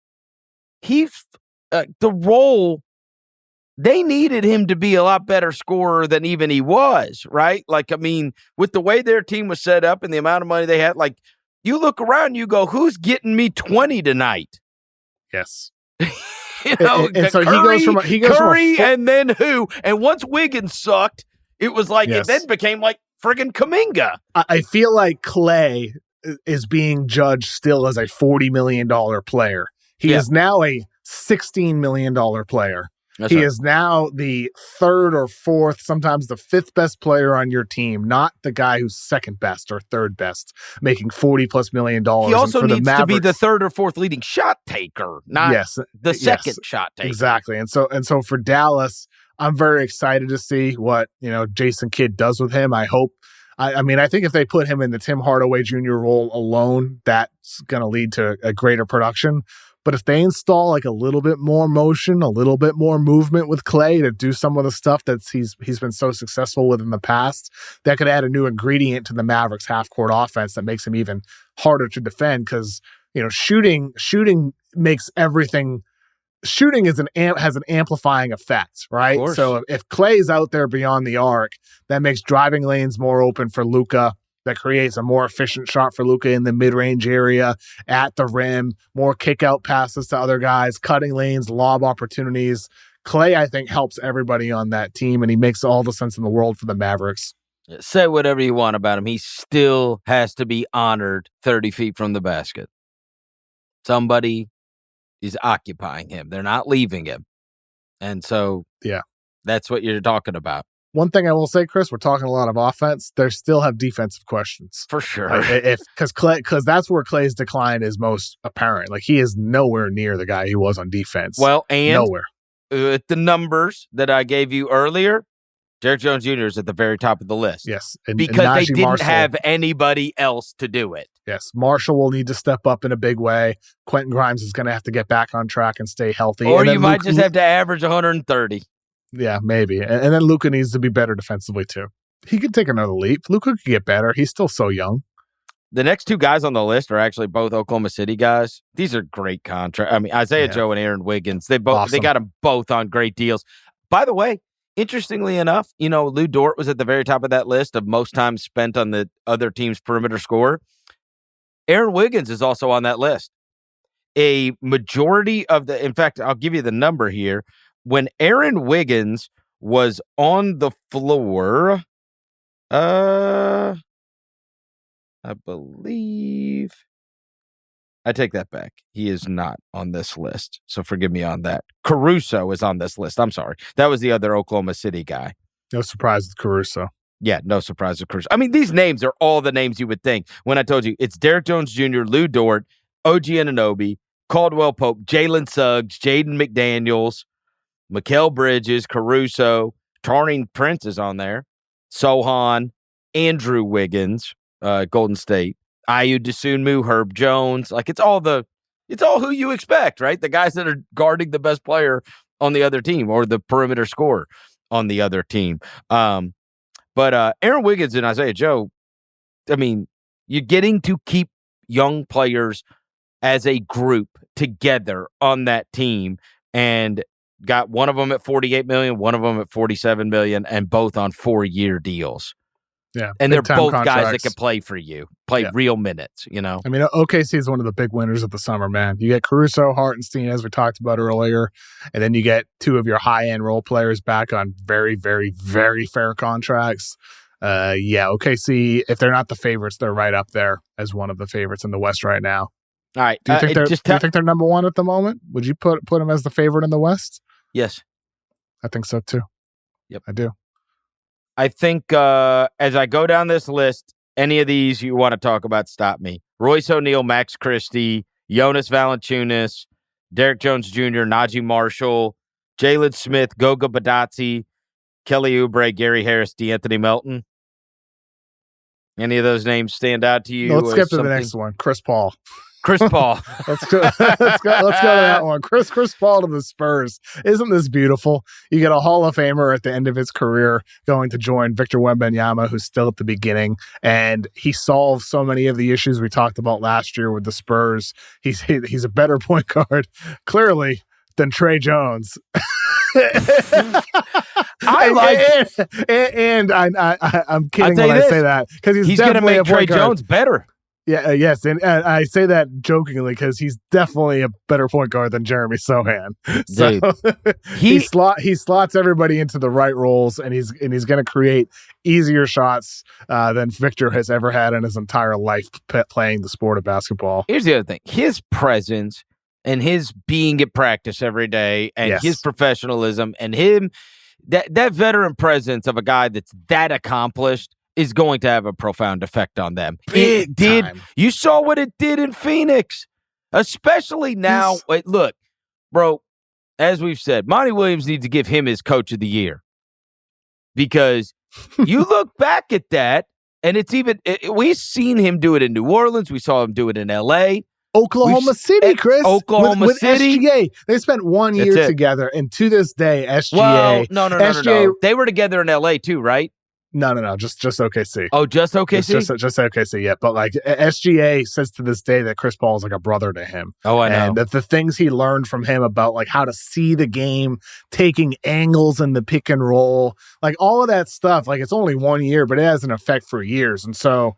he's the role, they needed him to be a lot better scorer than even he was, right? Like, I mean, with the way their team was set up and the amount of money they had, like, you look around, you go, who's getting me 20 tonight? Yes. And so he goes Curry and then who? And once Wiggins sucked, it was like, it then became like friggin' Kuminga. I feel like Klay is being judged still as a $40 million player. He is now a $16 million player. He is now the third or fourth, sometimes the fifth best player on your team, not the guy who's second best or third best, making $40+ million. He also needs to be the third or fourth leading shot taker, not the second shot taker. Exactly. And so for Dallas, I'm very excited to see what, Jason Kidd does with him. I hope. I mean, I think if they put him in the Tim Hardaway Jr. role alone, that's going to lead to a greater production. But if they install like a little bit more motion, a little bit more movement with Klay to do some of the stuff that he's been so successful with in the past, that could add a new ingredient to the Mavericks half-court offense that makes him even harder to defend, because shooting makes everything. Shooting has an amplifying effect, right? So if Klay's out there beyond the arc, that makes driving lanes more open for Luka. That creates a more efficient shot for Luka in the mid-range area, at the rim, more kick-out passes to other guys, cutting lanes, lob opportunities. Klay, I think, helps everybody on that team, and he makes all the sense in the world for the Mavericks. Say whatever you want about him. He still has to be honored 30 feet from the basket. Somebody is occupying him. They're not leaving him. And so that's what you're talking about. One thing I will say, Chris, we're talking a lot of offense. They still have defensive questions. For sure. Because that's where Klay's decline is most apparent. Like, he is nowhere near the guy he was on defense. Well, and nowhere. The numbers that I gave you earlier, Derrick Jones Jr. is at the very top of the list. Yes. Because they didn't have anybody else to do it. Yes. Marshall will need to step up in a big way. Quentin Grimes is going to have to get back on track and stay healthy. Or you might just have to average 130. Yeah, maybe. And then Luka needs to be better defensively, too. He could take another leap. Luka could get better. He's still so young. The next two guys on the list are actually both Oklahoma City guys. These are great contracts. I mean, Isaiah Joe and Aaron Wiggins, they got them both on great deals. By the way, interestingly enough, Lou Dort was at the very top of that list of most time spent on the other team's perimeter scorer. Aaron Wiggins is also on that list. A majority of in fact, I'll give you the number here. When Aaron Wiggins was on the floor, I believe, I take that back. He is not on this list, so forgive me on that. Caruso is on this list. I'm sorry. That was the other Oklahoma City guy. No surprise with Caruso. Yeah, no surprise with Caruso. I mean, these names are all the names you would think. When I told you, it's Derrick Jones Jr., Lou Dort, OG Anunoby, Caldwell-Pope, Jalen Suggs, Jaden McDaniels, Mikal Bridges, Caruso, Taurean Prince is on there, Sohan, Andrew Wiggins, Golden State, Ayu Dosunmu, Herb Jones. Like, it's all who you expect, right? The guys that are guarding the best player on the other team or the perimeter scorer on the other team. But Aaron Wiggins and Isaiah Joe, I mean, you're getting to keep young players as a group together on that team, and got one of them at $48 million, one of them at $47 million, and both on 4-year deals. Yeah, and they're both contracts. Guys that can play for you, real minutes. You know, I mean, OKC is one of the big winners of the summer, man. You get Caruso, Hartenstein, as we talked about earlier, and then you get two of your high-end role players back on very, very, very fair contracts. OKC, if they're not the favorites, they're right up there as one of the favorites in the West right now. All right. Do you think they're number one at the moment? Would you put them as the favorite in the West? Yes. I think so too. Yep. I do. I think as I go down this list, any of these you want to talk about, stop me. Royce O'Neal, Max Christie, Jonas Valanciunas, Derrick Jones Jr., Najee Marshall, Jalen Smith, Goga Badazzi, Kelly Oubre, Gary Harris, DeAnthony Melton. Any of those names stand out to you? No, let's skip to the next one. Chris Paul. Chris Paul. Let's go to that one. Chris Paul to the Spurs. Isn't this beautiful? You get a Hall of Famer at the end of his career going to join Victor Wembanyama, who's still at the beginning, and he solved so many of the issues we talked about last year with the Spurs. He's a better point guard, clearly, than Trey Jones. I'm kidding when I say that, because he's going to make Trey Jones better. Yeah, yes, and I say that jokingly because he's definitely a better point guard than Jeremy Sohan. So he slots everybody into the right roles, and he's going to create easier shots than Victor has ever had in his entire life playing the sport of basketball. Here's the other thing: his presence and his being at practice every day, and his professionalism, and that veteran presence of a guy that's that accomplished is going to have a profound effect on them. Big time. You saw what it did in Phoenix, especially now. Wait, look, bro, as we've said, Monty Williams needs to give him his coach of the year, because you look back at that, and we've seen him do it in New Orleans. We saw him do it in L.A., Oklahoma City, Chris. Oklahoma City. SGA. They spent 1 year together, and to this day, SGA. Well, no. They were together in L.A. too, right? No. Just OKC. Oh, just OKC? Just OKC, yeah. But like SGA says to this day that Chris Paul is like a brother to him. Oh, I know. And that the things he learned from him about like how to see the game, taking angles in the pick and roll, like all of that stuff, like it's only 1 year, but it has an effect for years. And so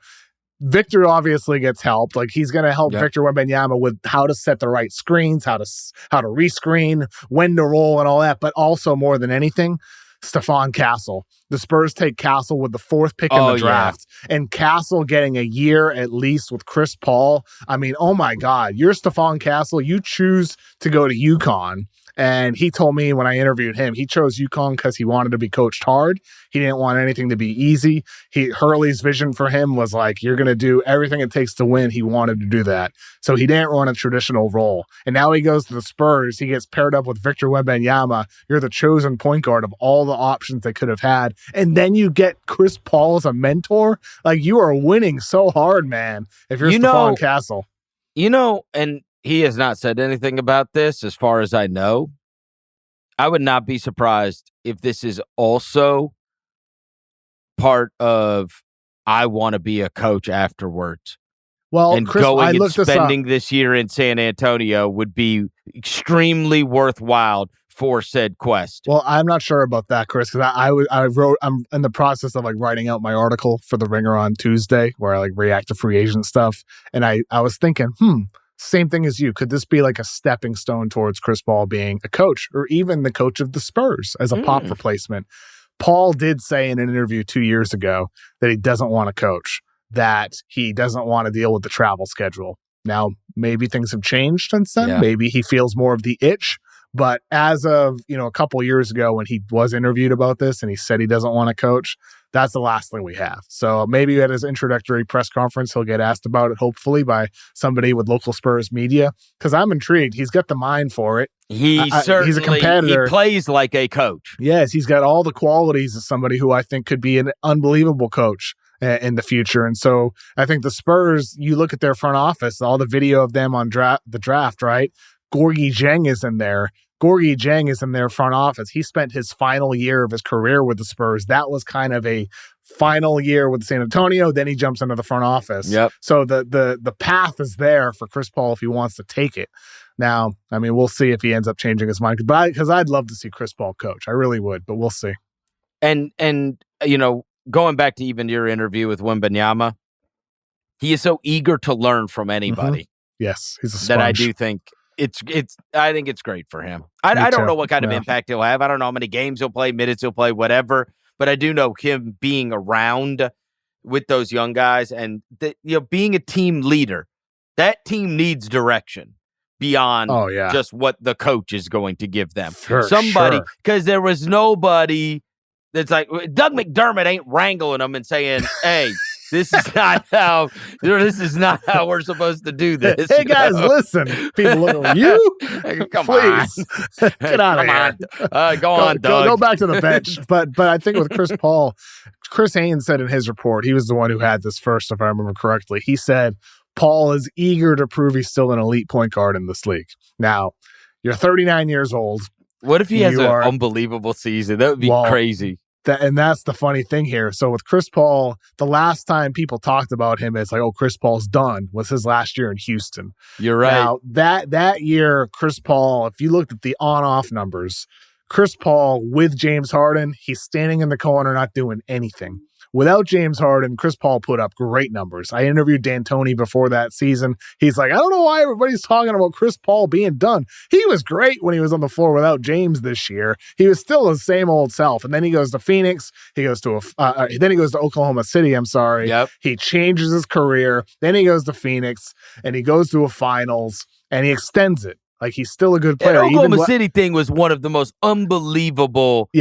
Victor obviously gets help. Like he's going to help Victor Wembanyama with how to set the right screens, how to rescreen, when to roll and all that. But also more than anything, Stephon Castle. The Spurs take Castle with the 4th pick in the draft, and Castle getting a year at least with Chris Paul. I mean, oh my God, you're Stephon Castle. You choose to go to UConn. And he told me when I interviewed him, he chose UConn because he wanted to be coached hard. He didn't want anything to be easy. Hurley's vision for him was like, you're going to do everything it takes to win. He wanted to do that. So he didn't run a traditional role. And now he goes to the Spurs. He gets paired up with Victor Wembanyama. You're the chosen point guard of all the options they could have had. And then you get Chris Paul as a mentor. Like, you are winning so hard, man, if you're Stephon Castle. And he has not said anything about this as far as I know. I would not be surprised if this is also part of I want to be a coach afterwards. Well, and Chris, going and spending this year in San Antonio would be extremely worthwhile for said quest. Well, I'm not sure about that, Chris, because I'm in the process of like writing out my article for the Ringer on Tuesday, where I like react to free agent stuff, and I was thinking, same thing as you. Could this be like a stepping stone towards Chris Paul being a coach, or even the coach of the Spurs as a Pop replacement? Paul did say in an interview 2 years ago that he doesn't want to coach, that he doesn't want to deal with the travel schedule. Now, maybe things have changed since then. Yeah. Maybe he feels more of the itch. But as of, a couple years ago when he was interviewed about this and he said he doesn't want to coach, that's the last thing we have. So maybe at his introductory press conference, he'll get asked about it, hopefully, by somebody with local Spurs media, because I'm intrigued. He's got the mind for it. He's a competitor. He plays like a coach. Yes, he's got all the qualities of somebody who I think could be an unbelievable coach in the future. And so I think the Spurs, you look at their front office, all the video of them on the draft, right? Gorgui Dieng is in there. Gorgui Dieng is in their front office. He spent his final year of his career with the Spurs. That was kind of a final year with San Antonio. Then he jumps into the front office. Yep. So the path is there for Chris Paul if he wants to take it. Now, I mean, we'll see if he ends up changing his mind. Because I'd love to see Chris Paul coach. I really would, but we'll see. And going back to even your interview with Wembanyama, he is so eager to learn from anybody. Mm-hmm. Yes, he's a sponge. That I do think I think it's great for him. I don't know what kind of impact he'll have. I don't know how many games he'll play, minutes he'll play, whatever. But I do know him being around with those young guys and being a team leader. That team needs direction beyond just what the coach is going to give them. Somebody, because there was nobody that's like Doug McDermott ain't wrangling them and saying, "Hey, this is not how we're supposed to do this." Hey guys, listen. People look at you. Come Please. on, get out of here. Go on, Doug. Go back to the bench. But I think with Chris Paul, Chris Haynes said in his report, he was the one who had this first, if I remember correctly. He said Paul is eager to prove he's still an elite point guard in this league. Now, you're 39 years old. What if he has an unbelievable season? That would be crazy. And that's the funny thing here. So with Chris Paul, the last time people talked about him as like, oh, Chris Paul's done, was his last year in Houston. You're right. Now, that year, Chris Paul, if you looked at the on-off numbers, Chris Paul with James Harden, he's standing in the corner not doing anything. Without James Harden, Chris Paul put up great numbers. I interviewed D'Antoni before that season. He's like, I don't know why everybody's talking about Chris Paul being done. He was great when he was on the floor without James this year. He was still the same old self. And then he goes to Phoenix. He goes to then he goes to Oklahoma City. I'm sorry. Yep. He changes his career. Then he goes to Phoenix and he goes to a finals and he extends it. Like he's still a good player. The Oklahoma City thing was one of the most unbelievable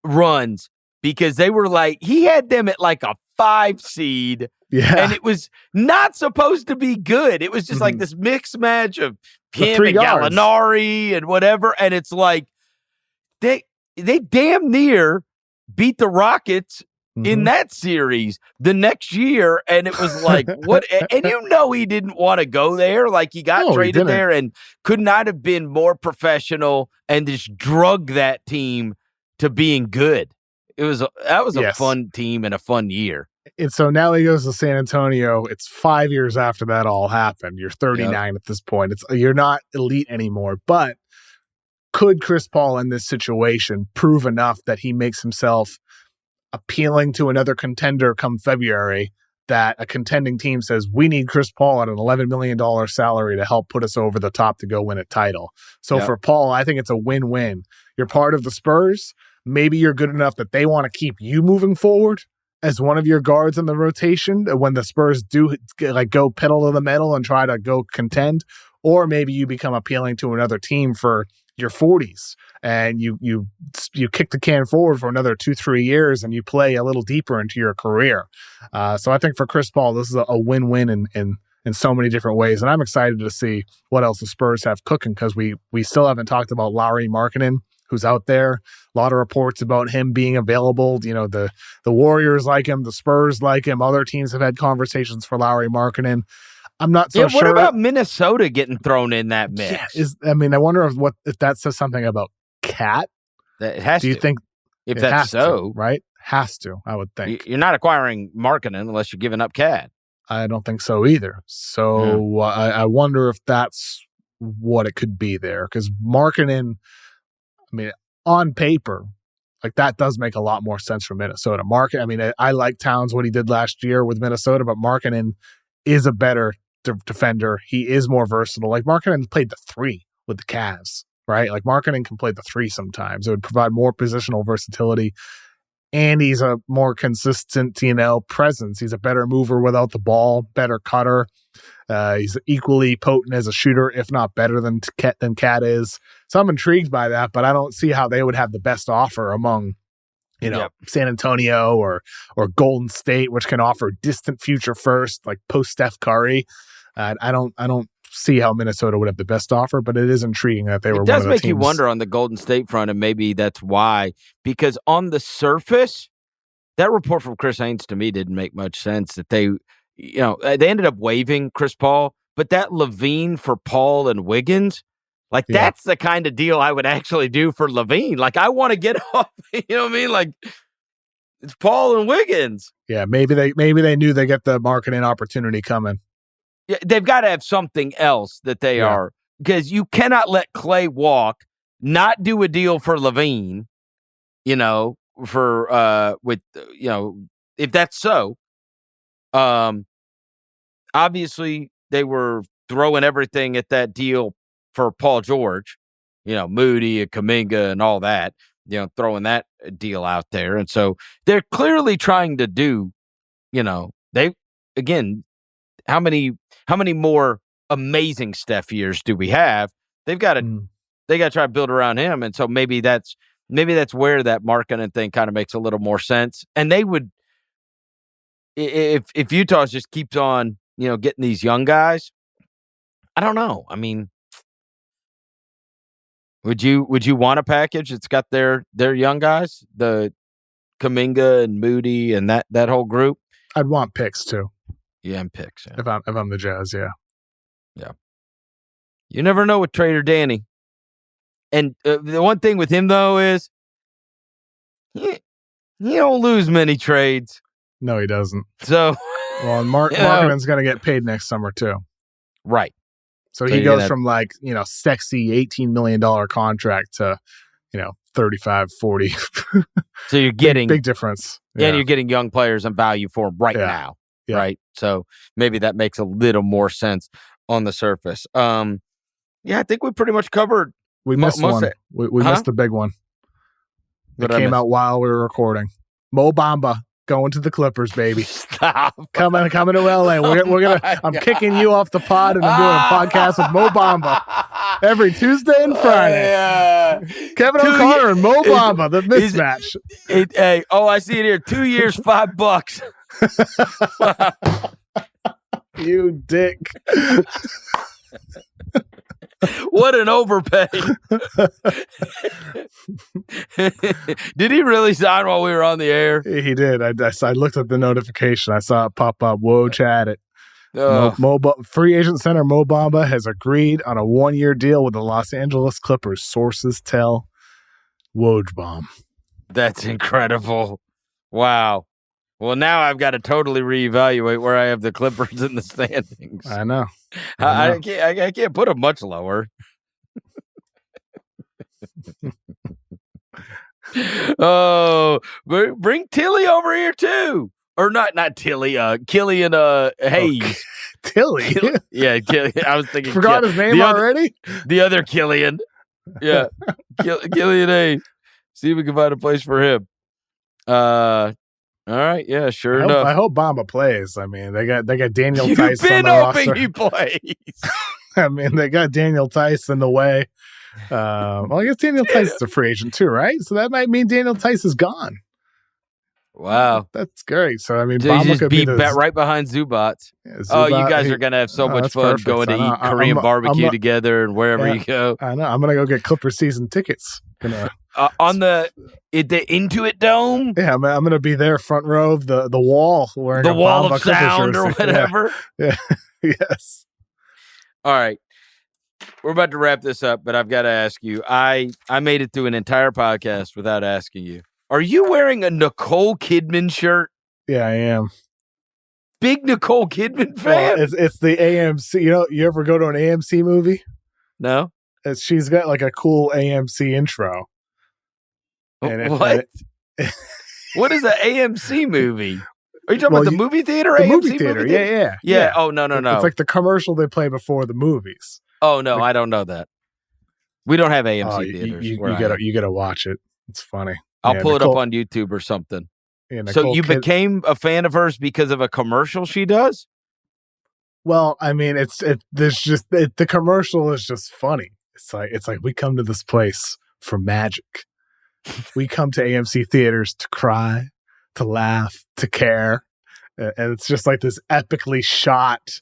runs. Because they were like, he had them at like a 5 seed. Yeah. And it was not supposed to be good. It was just like this mixed match of him and Gallinari and whatever. And it's like, they damn near beat the Rockets in that series the next year. And it was like, what? And he didn't want to go there. Like he got traded there and could not have been more professional and just drug that team to being good. That was a fun team and a fun year. And so now he goes to San Antonio. It's 5 years after that all happened. You're 39 at this point. You're not elite anymore. But could Chris Paul in this situation prove enough that he makes himself appealing to another contender come February, that a contending team says, we need Chris Paul at an $11 million salary to help put us over the top to go win a title? So for Paul, I think it's a win-win. You're part of the Spurs. Maybe you're good enough that they want to keep you moving forward as one of your guards in the rotation when the Spurs do like go pedal to the metal and try to go contend. Or maybe you become appealing to another team for your 40s and you kick the can forward for another 2-3 years and you play a little deeper into your career. So I think for Chris Paul, this is a win-win in so many different ways. And I'm excited to see what else the Spurs have cooking, because we still haven't talked about Lauri Markkanen, who's out there. A lot of reports about him being available. The Warriors like him, the Spurs like him. Other teams have had conversations for Lauri Markkanen. I'm not so sure. What about Minnesota getting thrown in that mix? I wonder if that says something about Cat. It has to. Do you think if that's so, right? Has to, I would think. You're not acquiring Markkanen unless you're giving up Cat. I don't think so either. So I wonder if that's what it could be there, because Markkanen, I mean, on paper, like that does make a lot more sense for Minnesota. I mean, I like Towns what he did last year with Minnesota, but Markkanen is a better defender. He is more versatile. Like Markkanen played the 3 with the Cavs, right? Like Markkanen can play the 3 sometimes. It would provide more positional versatility. And he's a more consistent, presence. He's a better mover without the ball, better cutter. He's equally potent as a shooter, if not better than Cat is. So I'm intrigued by that, but I don't see how they would have the best offer among, San Antonio or Golden State, which can offer distant future first, like post Steph Curry. I don't see how Minnesota would have the best offer, but it is intriguing that they were. It does make you wonder on the Golden State front, and maybe that's why. Because on the surface, that report from Chris Haynes to me didn't make much sense. That they ended up waiving Chris Paul, but that LaVine for Paul and Wiggins, that's the kind of deal I would actually do for LaVine. Like I want to get off. You know what I mean? Like it's Paul and Wiggins. Yeah, maybe they knew they get the marketing opportunity coming. Yeah, they've got to have something else that they are, because you cannot let Klay walk, not do a deal for LaVine, if that's so. Obviously they were throwing everything at that deal for Paul George, Moody and Kuminga and all that, throwing that deal out there. And so they're clearly trying to do, how many more amazing Steph years do we have? They got to try to build around him. And so maybe that's where that Markkanen thing kind of makes a little more sense. And they would, if Utah just keeps on, getting these young guys, I don't know. I mean, would you want a package that's got their young guys, the Kuminga and Moody and that whole group? I'd want picks too. Yeah, and picks. Yeah. If I'm the Jazz, yeah. You never know with Trader Danny. And the one thing with him though is he don't lose many trades. No, he doesn't. So, well, and Markkanen's going to get paid next summer too. Right. So he goes from sexy $18 million contract to, 35, 40. So you're getting big difference. Yeah, and you're getting young players and value for them right now. Yeah. Right. So maybe that makes a little more sense on the surface. I think we pretty much covered. We missed one. We missed the big one. It came out while we were recording. Mo Bamba going to the Clippers, baby. Stop. Coming to LA. We're gonna. I'm kicking you off the pod, and I'm doing a podcast with Mo Bamba every Tuesday and Friday. Kevin O'Connor and Mo Bamba, the mismatch. I see it here. 2 years, $5. You dick. What an overpay. Did he really sign while we were on the air? He did. I looked at the notification. I saw it pop up. Woj had it. Free agent center Mo Bamba has agreed on a 1-year deal with the Los Angeles Clippers. Sources tell Woj Bomb. That's incredible. Wow. Well, now I've got to totally reevaluate where I have the Clippers in the standings. I know. I can't put them much lower. Oh, bring Tilly over here too, or not Tilly. Killian Hayes. Tilly. Yeah, I was thinking. Forgot his name already. The other Killian. Yeah, Killian Hayes. See if we can find a place for him. All right, yeah, sure enough. I hope Bamba plays. I mean, they got Daniel Tice on the roster. You've been hoping he plays. I mean, they got Daniel Tice in the way. Well, I guess Daniel Tice is a free agent too, right? So that might mean Daniel Tice is gone. Wow, that's great. So I mean, so Bamba could be right behind Zubac. Yeah, Zubac. You guys are gonna have so much fun going to eat Korean barbecue together and wherever you go. I know. I'm gonna go get Clipper season tickets. On the Intuit Dome. Yeah, I'm gonna be there, front row of the wall, wearing the wall Bamba of sound or whatever. Yeah. Yes. All right. We're about to wrap this up, but I've got to ask you. I made it through an entire podcast without asking you. Are you wearing a Nicole Kidman shirt? Yeah, I am. Big Nicole Kidman fan? Well, it's the AMC. You ever go to an AMC movie? No. She's got like a cool AMC intro. What? What is an AMC movie? Are you talking about the movie theater? The AMC movie theater, yeah. Oh, no. It's like the commercial they play before the movies. Oh, no, I don't know that. We don't have AMC theaters. You gotta watch it. It's funny. I'll pull it up on YouTube or something. Yeah, so you became a fan of hers because of a commercial she does? Well, I mean, the commercial is just funny. It's like we come to this place for magic. We come to AMC theaters to cry, to laugh, to care, and it's just like this epically shot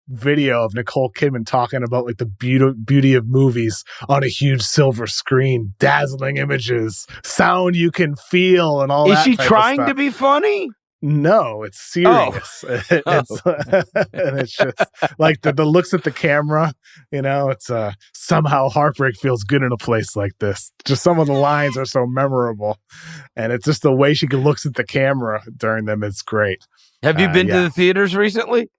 video of Nicole Kidman talking about like the beauty of movies on a huge silver screen, dazzling images, sound you can feel, and all that. Is she trying to be funny? No, it's serious. And it's just like the looks at the camera, it's somehow heartbreak feels good in a place like this. Just some of the lines are so memorable, and it's just the way she looks at the camera during them. It's great. Have you been to the theaters recently?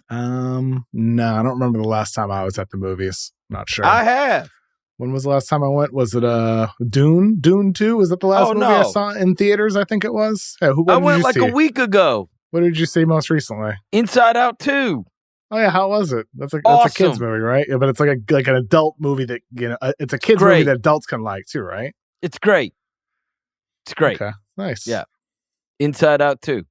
No, I don't remember the last time I was at the movies. Not sure. I have. When was the last time I went? Was it Dune? Dune 2? Was that the last movie I saw in theaters? I think it was. Yeah, I went like a week ago. What did you see most recently? Inside Out 2. Oh yeah, how was it? That's a kids movie, right? Yeah, but it's like an adult movie that it's a kids movie that adults can like too, right? It's great. It's great. Okay, nice. Yeah, Inside Out 2.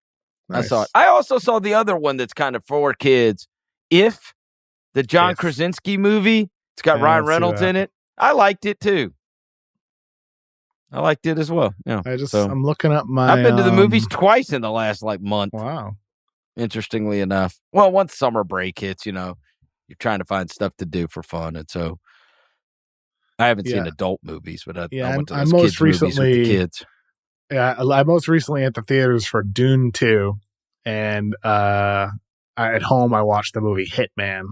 Nice. I saw it. I also saw the other one that's kind of for kids. If the John Krasinski movie, it's got Ryan Reynolds in it. I liked it too. I liked it as well. Yeah. I'm looking up my. I've been to the movies twice in the last month. Wow. Interestingly enough. Well, once summer break hits, you're trying to find stuff to do for fun, and so I haven't seen adult movies, but I went to those kids movies with the kids. Yeah, I most recently at the theaters for Dune 2, and at home I watched the movie Hitman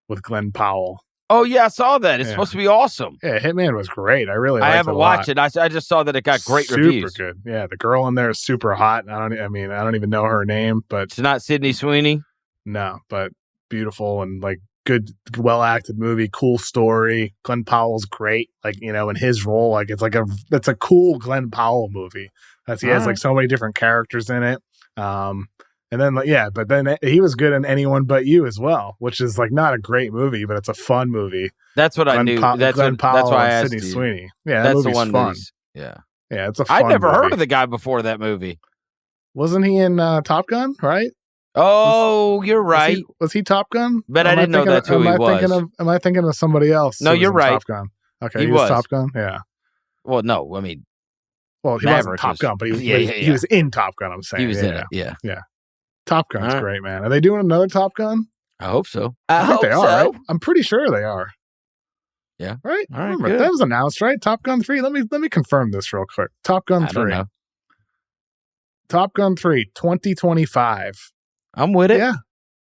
with Glenn Powell. Oh yeah, I saw that. It's supposed to be awesome. Yeah, Hitman was great. I really liked it. I haven't watched it. I just saw that it got great reviews. Super good. Yeah, the girl in there is super hot. I don't even know her name, but it's not Sydney Sweeney. No, but beautiful and like good, well acted movie. Cool story. Glenn Powell's great. Like in his role, like it's a cool Glenn Powell movie. He has like so many different characters in it. And then, but then he was good in Anyone But You as well, which is like not a great movie, but it's a fun movie. That's what I knew. That's why I asked Sydney you. Sweeney. Yeah, that's the one. Fun. Yeah, it's a fun I'd never movie. heard of the guy before that movie. Wasn't he in Top Gun? Right? Oh, you're right. Was he Top Gun? But I didn't know that's who he was. Am I thinking of somebody else? No, you're right. Top Gun. Okay, he was Top Gun. Yeah. Well, no, I mean, he wasn't Top Gun, but he was in Top Gun. I'm saying he was in it. Yeah. Top Gun's great, man. Are they doing another Top Gun? I hope so. I think they are. Right? I'm pretty sure they are. Yeah. Right? All right. That was announced, right? Top Gun 3. Let me confirm this real quick. Top Gun 3. Top Gun 3, 2025. I'm with it. Yeah.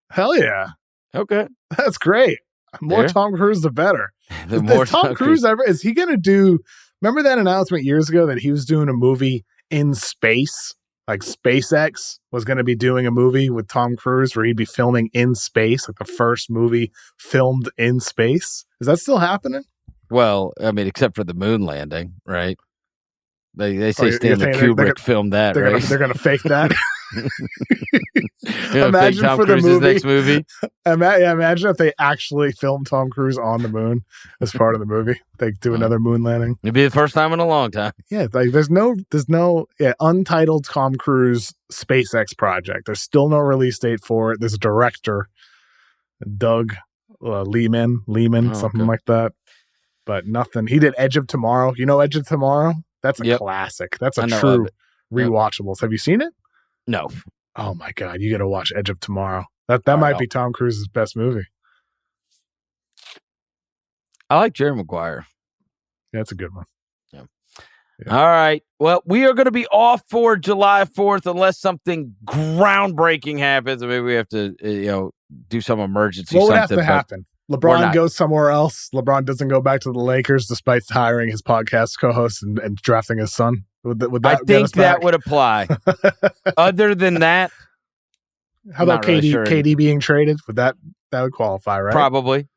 Hell yeah. Okay. That's great. More Tom Cruise, the better. The more Tom Cruise ever, is he going to do, remember that announcement years ago that he was doing a movie in space? Like SpaceX was going to be doing a movie with Tom Cruise where he'd be filming in space, like the first movie filmed in space. Is that still happening? Well, I mean, except for the moon landing, right? They say Stanley Kubrick filmed that, right? They're going to fake that. Imagine Tom for Cruise's next movie. Imagine if they actually filmed Tom Cruise on the moon as part of the movie. They do another moon landing. It'd be the first time in a long time. Yeah, like there's no untitled Tom Cruise SpaceX project. There's still no release date for it. There's a director, Doug Lehman, something like that. But nothing. He did Edge of Tomorrow. You know Edge of Tomorrow? That's a classic. That's a true rewatchables. Have you seen it? No. Oh my God, you got to watch Edge of Tomorrow. That might be Tom Cruise's best movie. I like Jerry Maguire. Yeah, that's a good one. Yeah. All right. Well, we are going to be off for July 4th unless something groundbreaking happens. Maybe we have to, do some emergency. What would have to happen? LeBron goes somewhere else. LeBron doesn't go back to the Lakers despite hiring his podcast co-host and drafting his son. Would that I think that would apply. Other than that, how about KD being traded? That would qualify, right? Probably.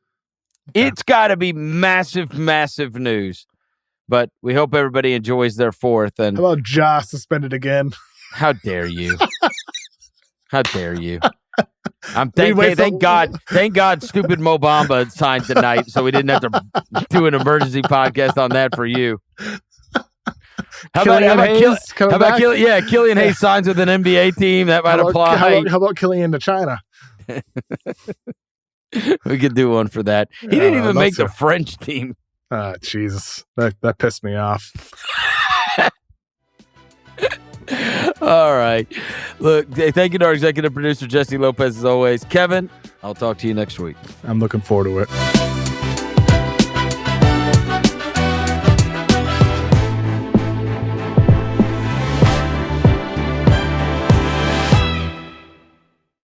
Okay. It's got to be massive, massive news But we hope everybody enjoys their 4th. And how about Ja suspended again? How dare you? How dare you? Thank God stupid Mo Bamba signed tonight, so we didn't have to do an emergency podcast on that for you. How about Killian Hayes signs with an NBA team? That might apply. How about Killian to China? We could do one for that. He didn't even make the French team. Jesus. That pissed me off. All right. Look, thank you to our executive producer, Jesse Lopez, as always. Kevin, I'll talk to you next week. I'm looking forward to it.